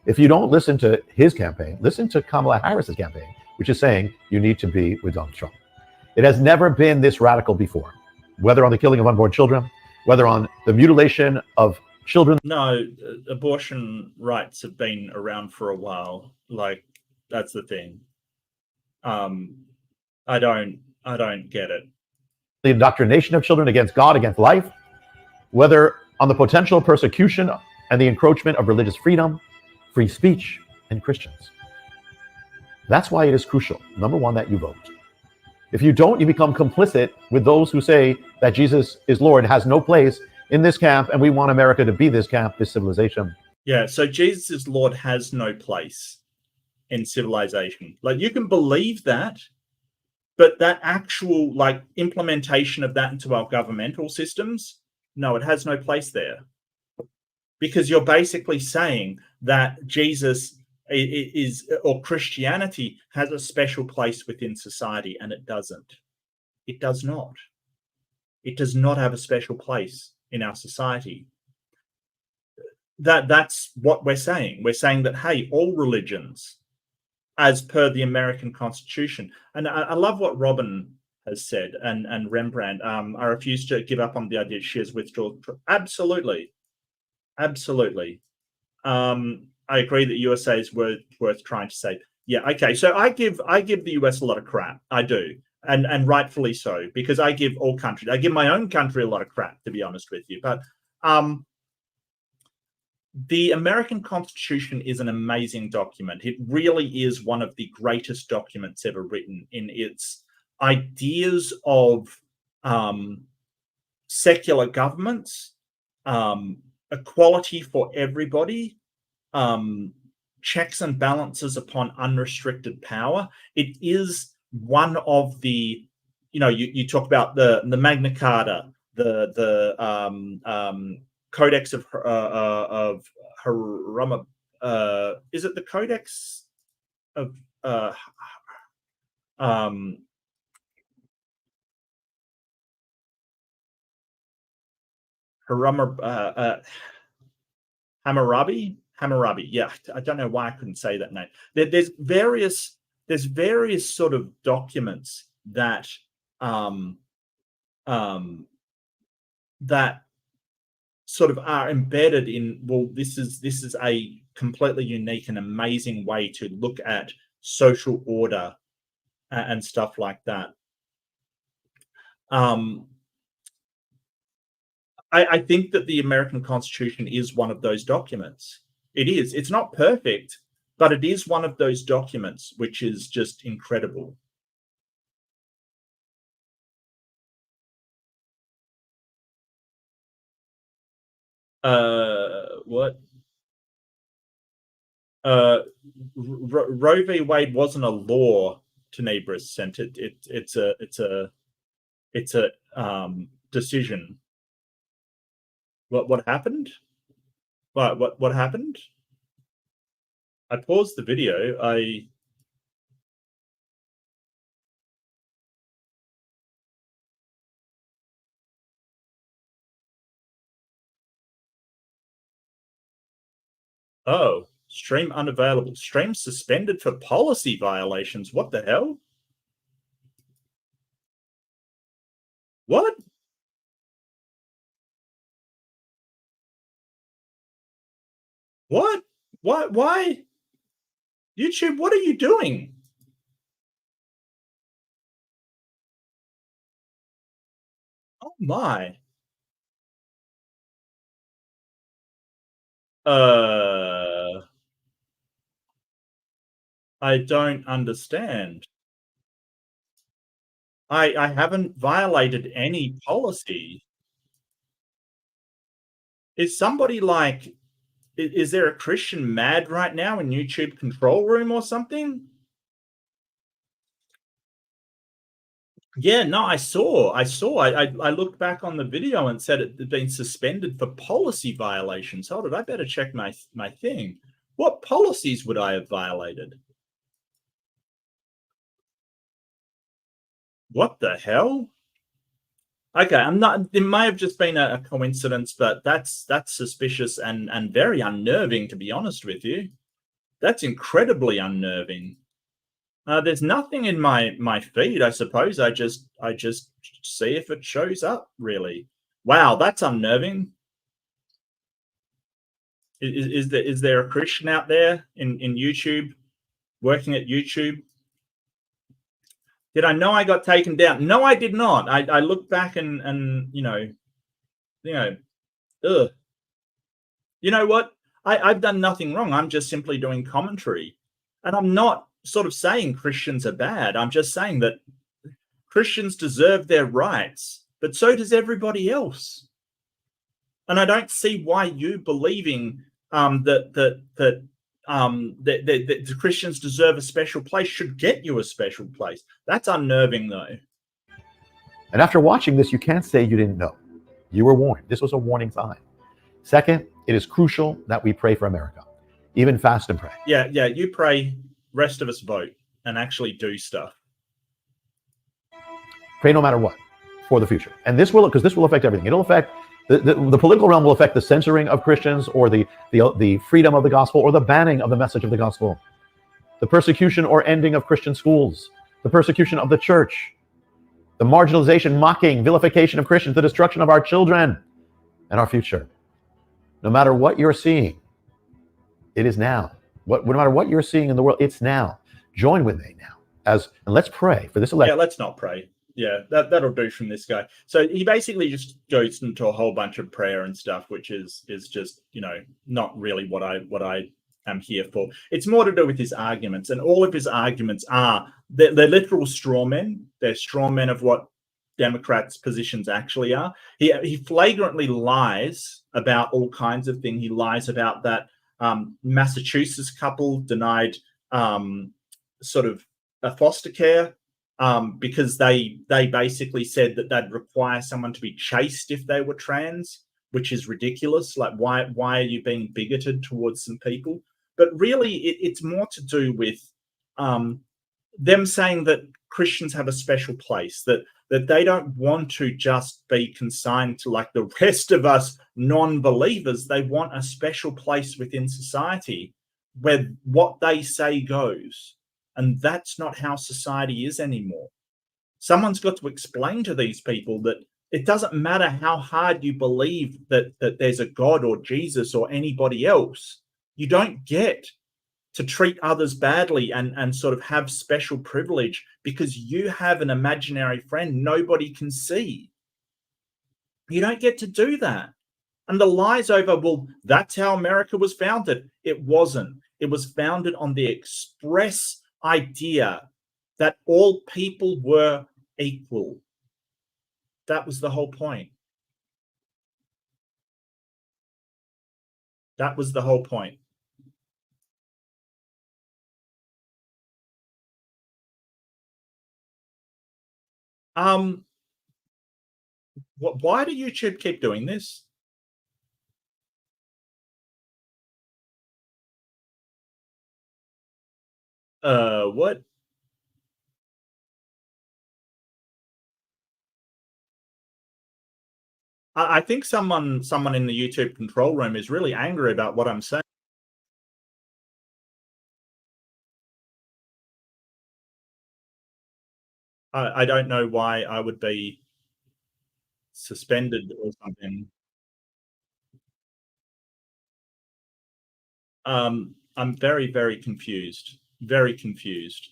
If you don't listen to his campaign, listen to Kamala Harris's campaign, which is saying you need to be with Donald Trump. It has never been this radical before, whether on the killing of unborn children, whether on the mutilation of children. No, abortion rights have been around for a while. Like, that's the thing. I don't get it. The indoctrination of children against God, against life, whether on the potential persecution and the encroachment of religious freedom, free speech, and Christians. That's why it is crucial, number one, that you vote. If you don't, you become complicit with those who say that Jesus is Lord, has no place in this camp, and we want America to be this camp, this civilization. Yeah, so Jesus is Lord has no place in civilization. Like, you can believe that, But that actual like implementation of that into our governmental systems, no, it has no place there. Because you're basically saying that Jesus is, or Christianity has a special place within society, and it doesn't. It does not. It does not have a special place in our society. That's what we're saying. We're saying that, hey, all religions, as per the American Constitution, and I love what Robin has said, and Rembrandt, I refuse to give up on the idea she has withdrawn. Absolutely. Absolutely. I agree that USA is worth trying to save. Yeah, okay. So I give the US a lot of crap. I do. And rightfully so, because I give all countries, I give my own country a lot of crap, to be honest with you. But the American Constitution is an amazing document. It really is one of the greatest documents ever written in its ideas of secular governments, equality for everybody, checks and balances upon unrestricted power. It is one of the, you talk about the Magna Carta, the Codex of Hammurabi. Is it the Codex of Hammurabi? Yeah, I don't know why I couldn't say that name. There's various sort of documents that that sort of are embedded in, well, this is a completely unique and amazing way to look at social order and stuff like that. I think that the American Constitution is one of those documents. It is. It's not perfect, but it is one of those documents which is just incredible. What? Roe v. Wade wasn't a law, Tenebris sent it. It's a decision. What happened? What happened? I paused the video. Oh, stream unavailable. Stream suspended for policy violations. What the hell? What? What? Why? YouTube, what are you doing? Oh my. I don't understand. I haven't violated any policy. Is somebody like, is there a Christian mad right now in YouTube control room or something? Yeah, no, I saw. I looked back on the video and said it had been suspended for policy violations. Hold it, I better check my thing. What policies would I have violated? What the hell? Okay, I'm not. It may have just been a coincidence, but that's suspicious and very unnerving, to be honest with you. That's incredibly unnerving. There's nothing in my feed. I suppose I just see if it shows up. Really, wow, that's unnerving. Is there a Christian out there in YouTube, working at YouTube? Did I know I got taken down? No, I did not. I looked back and ugh. You know what? I've done nothing wrong. I'm just simply doing commentary, and I'm not sort of saying Christians are bad. I'm just saying that Christians deserve their rights, but so does everybody else. And I don't see why you believing that the Christians deserve a special place should get you a special place. That's unnerving, though. And after watching this, you can't say you didn't know. You were warned. This was a warning sign. Second, it is crucial that we pray for America. Even fast and pray. Yeah, you pray, rest of us vote and actually do stuff. Pray no matter what for the future. And this will, because this will affect everything. It'll affect, the political realm will affect the censoring of Christians, or the freedom of the gospel, or the banning of the message of the gospel. The persecution or ending of Christian schools. The persecution of the church. The marginalization, mocking, vilification of Christians. The destruction of our children and our future. No matter what you're seeing, it is now. No matter what you're seeing in the world, it's now. Join with me now. And let's pray for this election. Yeah, let's not pray. Yeah, that'll do from this guy. So he basically just goes into a whole bunch of prayer and stuff, which is just, not really what I am here for. It's more to do with his arguments, and all of his arguments are they're literal straw men. They're straw men of what Democrats' positions actually are. He flagrantly lies about all kinds of things. He lies about that Massachusetts couple denied sort of a foster care because they basically said that they'd require someone to be chaste if they were trans, which is ridiculous. Like, why are you being bigoted towards some people? But really, it's more to do with them saying that Christians have a special place, that they don't want to just be consigned to like the rest of us non-believers. They want a special place within society where what they say goes. And that's not how society is anymore. Someone's got to explain to these people that it doesn't matter how hard you believe that there's a God or Jesus or anybody else. You don't get to treat others badly and sort of have special privilege because you have an imaginary friend nobody can see. You don't get to do that. And the lies over, well, that's how America was founded. It wasn't. It was founded on the express idea that all people were equal. That was the whole point. That was the whole point. Why do YouTube keep doing this? What? I think someone in the YouTube control room is really angry about what I'm saying. I don't know why I would be suspended or something. I'm very, very confused. Very confused.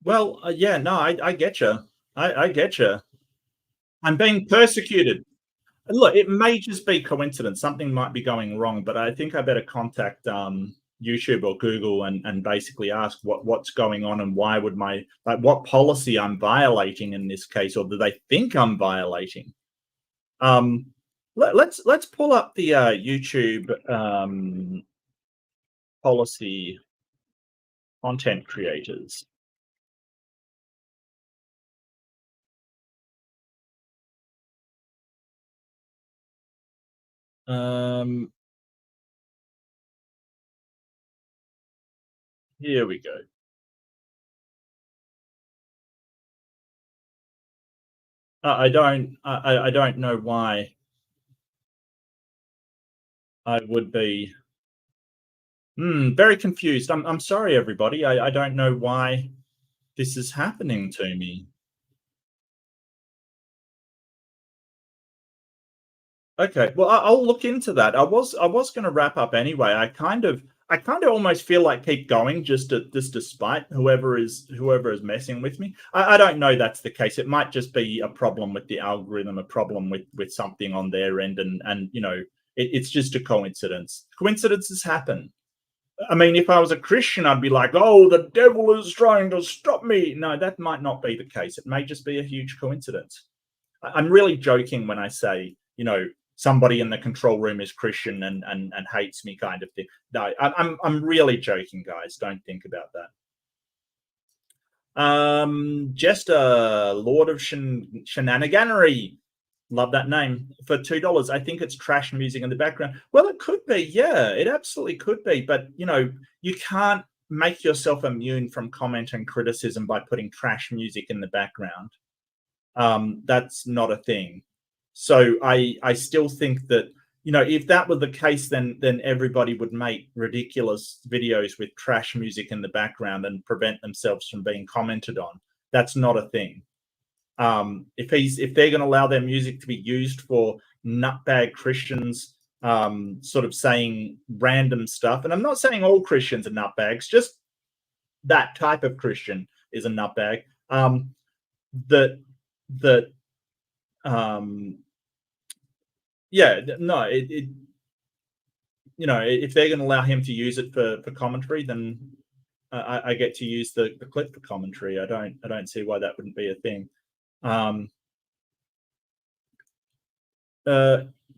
Well, yeah, no, I get you. I get you. I'm being persecuted. Look, it may just be coincidence. Something might be going wrong, but I think I better contact YouTube or Google and basically ask what's going on and why would what policy I'm violating in this case, or do they think I'm violating? Let's pull up the YouTube policy content creators. Here we go. I don't know why I would be very confused. I'm sorry, everybody. I don't know why this is happening to me. Okay, well, I'll look into that. I was going to wrap up anyway. I kind of almost feel like keep going just despite whoever is messing with me. I don't know that's the case. It might just be a problem with the algorithm, a problem with something on their end, and it's just a coincidence. Coincidences happen. I mean, if I was a Christian, I'd be like, oh, the devil is trying to stop me. No, that might not be the case. It may just be a huge coincidence. I'm really joking when I say, somebody in the control room is Christian and hates me kind of thing. No, I'm really joking, guys. Don't think about that. Jester, Lord of Shenaniganery. Love that name. For $2, I think it's trash music in the background. Well, it could be. Yeah, it absolutely could be. But, you know, you can't make yourself immune from comment and criticism by putting trash music in the background. That's not a thing. So I still think that, you know, if that were the case, then everybody would make ridiculous videos with trash music in the background and prevent themselves from being commented on. That's not a thing. If they're going to allow their music to be used for nutbag Christians, sort of saying random stuff, and I'm not saying all Christians are nutbags, just that type of Christian is a nutbag. Yeah, no, you know, if they're going to allow him to use it for commentary, then I get to use the clip for commentary. I don't see why that wouldn't be a thing.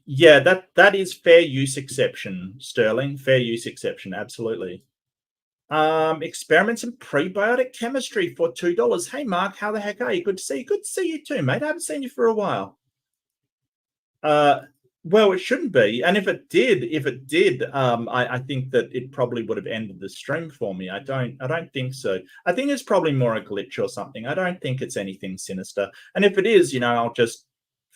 Yeah, that is fair use exception, Sterling. Fair use exception, absolutely. Experiments in prebiotic chemistry for $2. Hey Mark, how the heck are you? Good to see you. Good to see you too, mate. I haven't seen you for a while. Well, it shouldn't be. And if it did, I think that it probably would have ended the stream for me. I don't think so. I think it's probably more a glitch or something. I don't think it's anything sinister. And if it is, you know, I'll just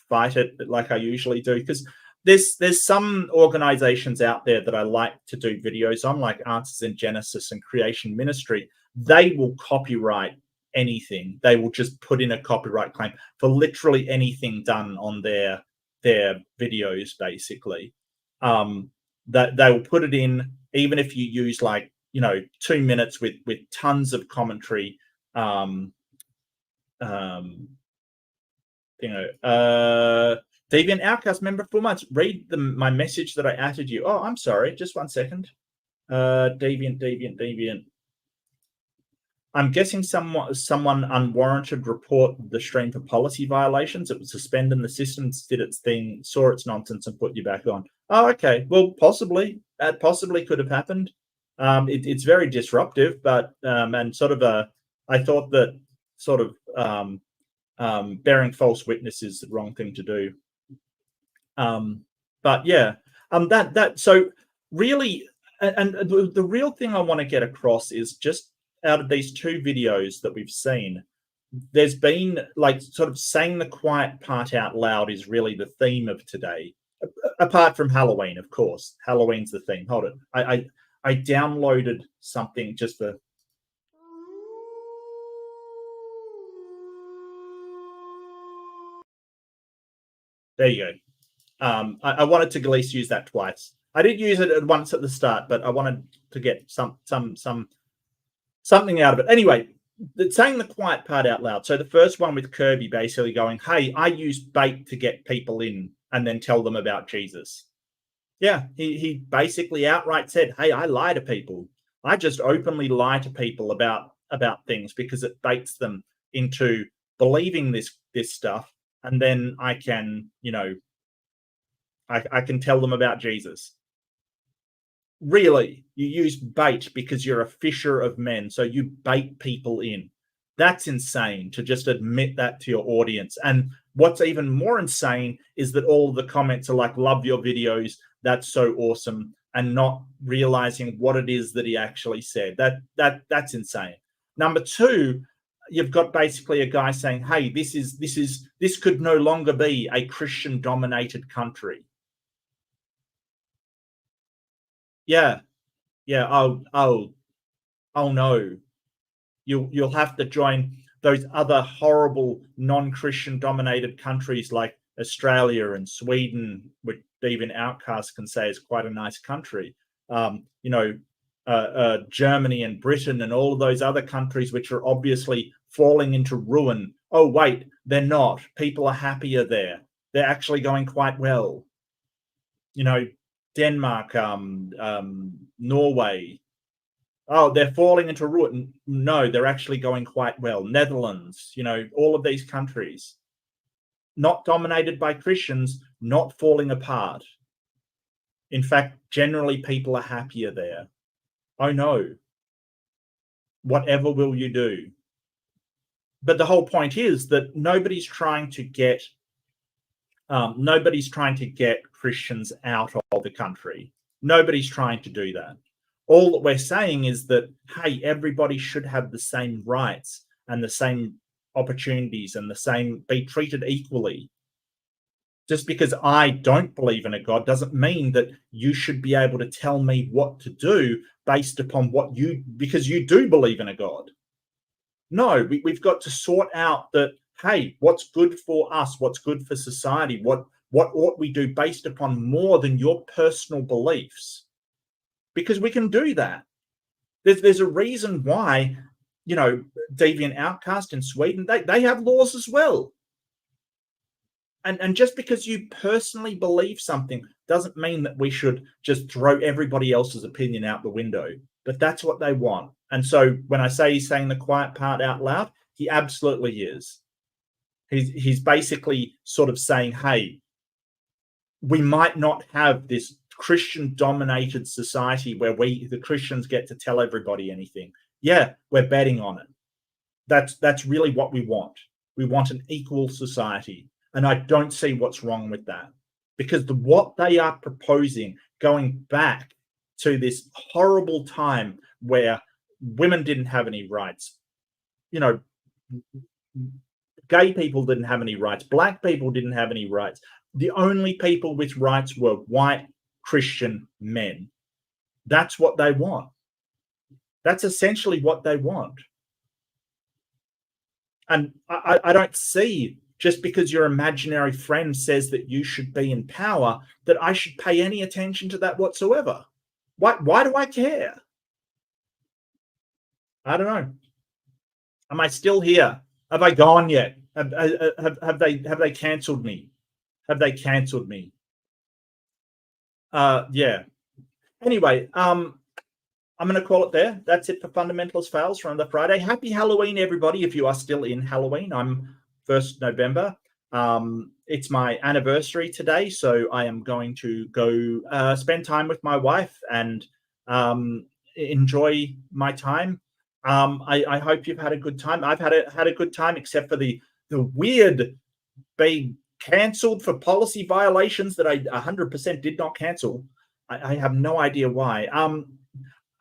fight it like I usually do, because there's some organizations out there that I like to do videos on, like Answers in Genesis and Creation Ministry. They will copyright anything. They will just put in a copyright claim for literally anything done on their videos, basically. That they will put it in, even if you use, like, you know, 2 minutes with tons of commentary. You know, Deviant Outcast member for months. Read my message that I added you. Oh, I'm sorry. Just 1 second. Deviant. I'm guessing someone unwarranted report the stream for policy violations. It was suspended, the system did its thing, saw its nonsense, and put you back on. Oh, okay. Well, possibly. That possibly could have happened. It's very disruptive, but and sort of I thought that sort of bearing false witness is the wrong thing to do. But yeah, so really, and the real thing I want to get across is just, out of these 2 videos that we've seen, there's been, like, sort of saying the quiet part out loud is really the theme of today. Apart from Halloween, of course. Halloween's the theme. Hold it. I downloaded something just for... There you go. I wanted to at least use that twice. I did use it once at the start, but I wanted to get something out of it. Anyway, saying the quiet part out loud. So the first one with Kirby basically going, hey, I use bait to get people in and then tell them about Jesus. Yeah, he basically outright said, hey, I lie to people. I just openly lie to people about things because it baits them into believing this stuff. And then I can, you know, I can tell them about Jesus. Really, you use bait because you're a fisher of men, so you bait people in. That's insane to just admit that to your audience. And what's even more insane is that all of the comments are like, love your videos, that's so awesome, and not realizing what it is that he actually said. That's insane. Number 2, you've got basically a guy saying, hey, this could no longer be a Christian dominated country. Yeah. Oh no. You'll have to join those other horrible non-Christian dominated countries like Australia and Sweden, which even Outcasts can say is quite a nice country. You know, Germany and Britain and all of those other countries which are obviously falling into ruin. Oh wait, they're not. People are happier there. They're actually going quite well. You know, Denmark, Norway. Oh, they're falling into ruin. No, they're actually going quite well. Netherlands, you know, all of these countries. not dominated by Christians, not falling apart. In fact, generally people are happier there. Oh no. Whatever will you do? But the whole point is that nobody's trying to get Christians out of the country. Nobody's trying to do that. All that we're saying is that, hey, everybody should have the same rights and the same opportunities and be treated equally. Just because I don't believe in a God doesn't mean that you should be able to tell me what to do based upon because you do believe in a God. No, we've got to sort out that, hey, what's good for us, what's good for society, what ought we do based upon more than your personal beliefs? Because we can do that. There's a reason why, Deviant Outcast in Sweden, they have laws as well. And just because you personally believe something doesn't mean that we should just throw everybody else's opinion out the window. But that's what they want. And so when I say he's saying the quiet part out loud, he absolutely is. He's basically sort of saying, hey, we might not have this Christian-dominated society where the Christians get to tell everybody anything. Yeah, we're betting on it. That's really what we want. We want an equal society. And I don't see what's wrong with that, because what they are proposing, going back to this horrible time where women didn't have any rights, gay people didn't have any rights, black people didn't have any rights. The only people with rights were white Christian men. That's what they want. That's essentially what they want. And I don't see, just because your imaginary friend says that you should be in power, that I should pay any attention to that whatsoever. Why do I care? I don't know. Am I still here? Have I gone yet? Have they cancelled me? Have they cancelled me? Yeah. Anyway, I'm going to call it there. That's it for Fundamentalist Fails for another Friday. Happy Halloween, everybody, if you are still in Halloween. I'm 1st November. It's my anniversary today, so I am going to go spend time with my wife and enjoy my time. I hope you've had a good time. I've had a good time, except for the weird being cancelled for policy violations that I 100% did not cancel. I have no idea why.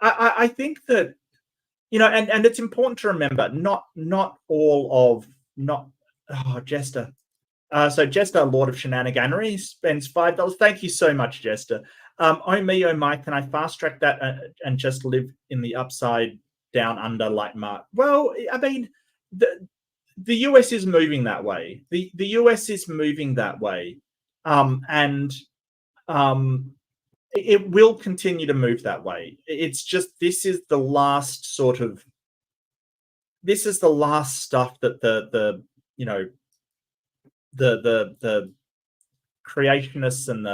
I think that, and it's important to remember, not all of Jester. So Jester, Lord of Shenaniganery, spends $5. Thank you so much, Jester. Oh me, oh my, can I fast track that and just live in the upside down under like Mark? Well, I mean, the US is moving that way. The US is moving that way. And it will continue to move that way. It's just, this is the last stuff that the creationists and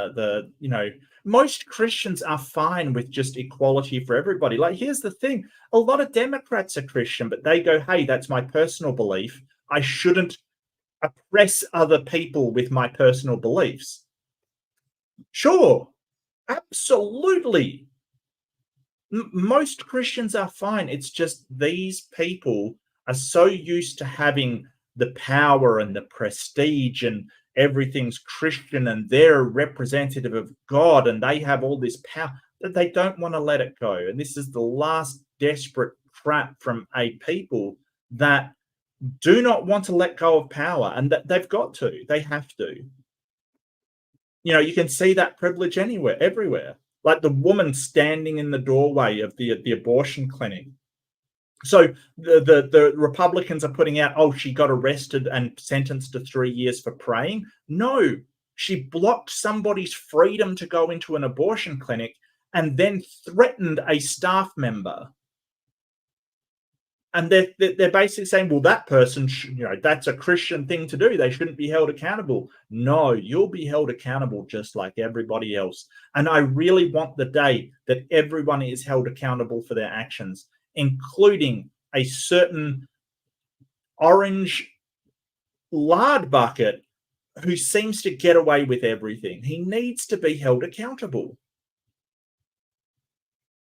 most Christians are fine with just equality for everybody. Like, here's the thing. A lot of Democrats are Christian, but they go, hey, that's my personal belief. I shouldn't oppress other people with my personal beliefs. Sure. Absolutely. Most Christians are fine. It's just these people are so used to having the power and the prestige and everything's Christian and they're a representative of God and they have all this power that they don't want to let it go. And this is the last desperate crap from a people that do not want to let go of power, and that they've got to. They have to. You can see that privilege everywhere. Like the woman standing in the doorway of the abortion clinic. So the Republicans are putting out, oh, she got arrested and sentenced to 3 years for praying. No, she blocked somebody's freedom to go into an abortion clinic and then threatened a staff member. And they're basically saying, well, that person, that's a Christian thing to do. They shouldn't be held accountable. No, you'll be held accountable just like everybody else. And I really want the day that everyone is held accountable for their actions, including a certain orange lard bucket who seems to get away with everything. He needs to be held accountable.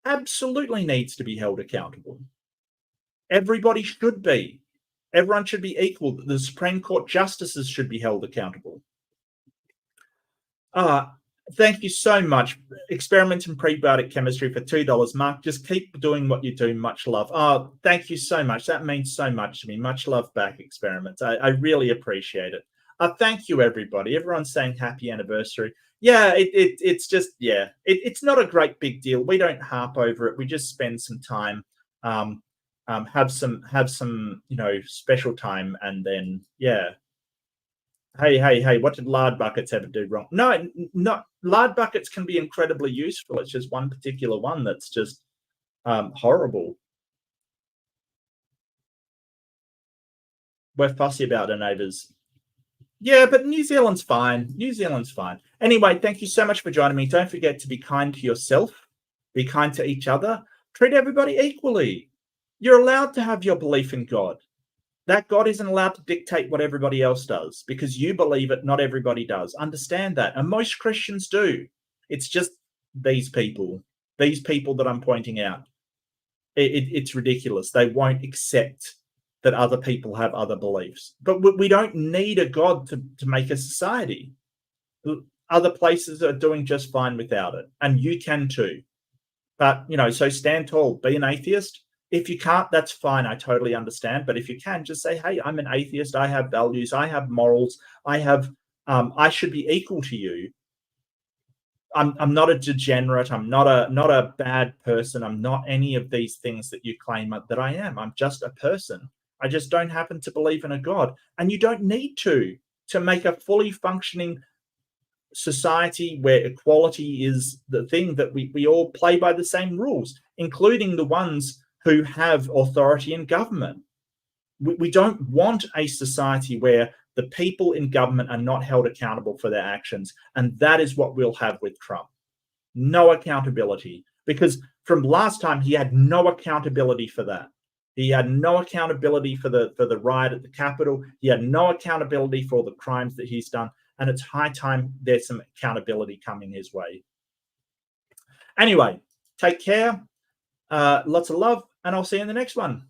Absolutely needs to be held accountable. Everybody should be. Everyone should be equal. The Supreme Court justices should be held accountable. Thank you so much. Experiment in prebiotic chemistry for $2. Mark, just keep doing what you do. Much love. Thank you so much. That means so much to me. Much love back, Experiment. I really appreciate it. Thank you, everybody. Everyone's saying happy anniversary. Yeah, it's just, yeah, it's not a great big deal. We don't harp over it. We just spend some time, have some, you know, special time, and then, yeah. Hey, what did lard buckets ever do wrong? No, not lard buckets can be incredibly useful. It's just one particular one that's just horrible. We're fussy about our neighbours. Yeah, but New Zealand's fine. New Zealand's fine. Anyway, thank you so much for joining me. Don't forget to be kind to yourself. Be kind to each other. Treat everybody equally. You're allowed to have your belief in God. That God isn't allowed to dictate what everybody else does because you believe it, not everybody does. Understand that. And most Christians do. It's just these people that I'm pointing out. It's ridiculous. They won't accept that other people have other beliefs. But we don't need a God to make a society. Other places are doing just fine without it. And you can too. But, you know, so stand tall, be an atheist. If you can't, that's fine. I totally understand. But if you can, just say, hey, I'm an atheist. I have values. I have morals. I should be equal to you. I'm not a degenerate. I'm not a bad person. I'm not any of these things that you claim that I am. I'm just a person. I just don't happen to believe in a God. And you don't need to make a fully functioning society where equality is the thing, that we all play by the same rules, including the ones who have authority in government. We don't want a society where the people in government are not held accountable for their actions. And that is what we'll have with Trump. No accountability. Because from last time, he had no accountability for that. He had no accountability for the riot at the Capitol. He had no accountability for all the crimes that he's done. And it's high time there's some accountability coming his way. Anyway, take care. Lots of love, and I'll see you in the next one.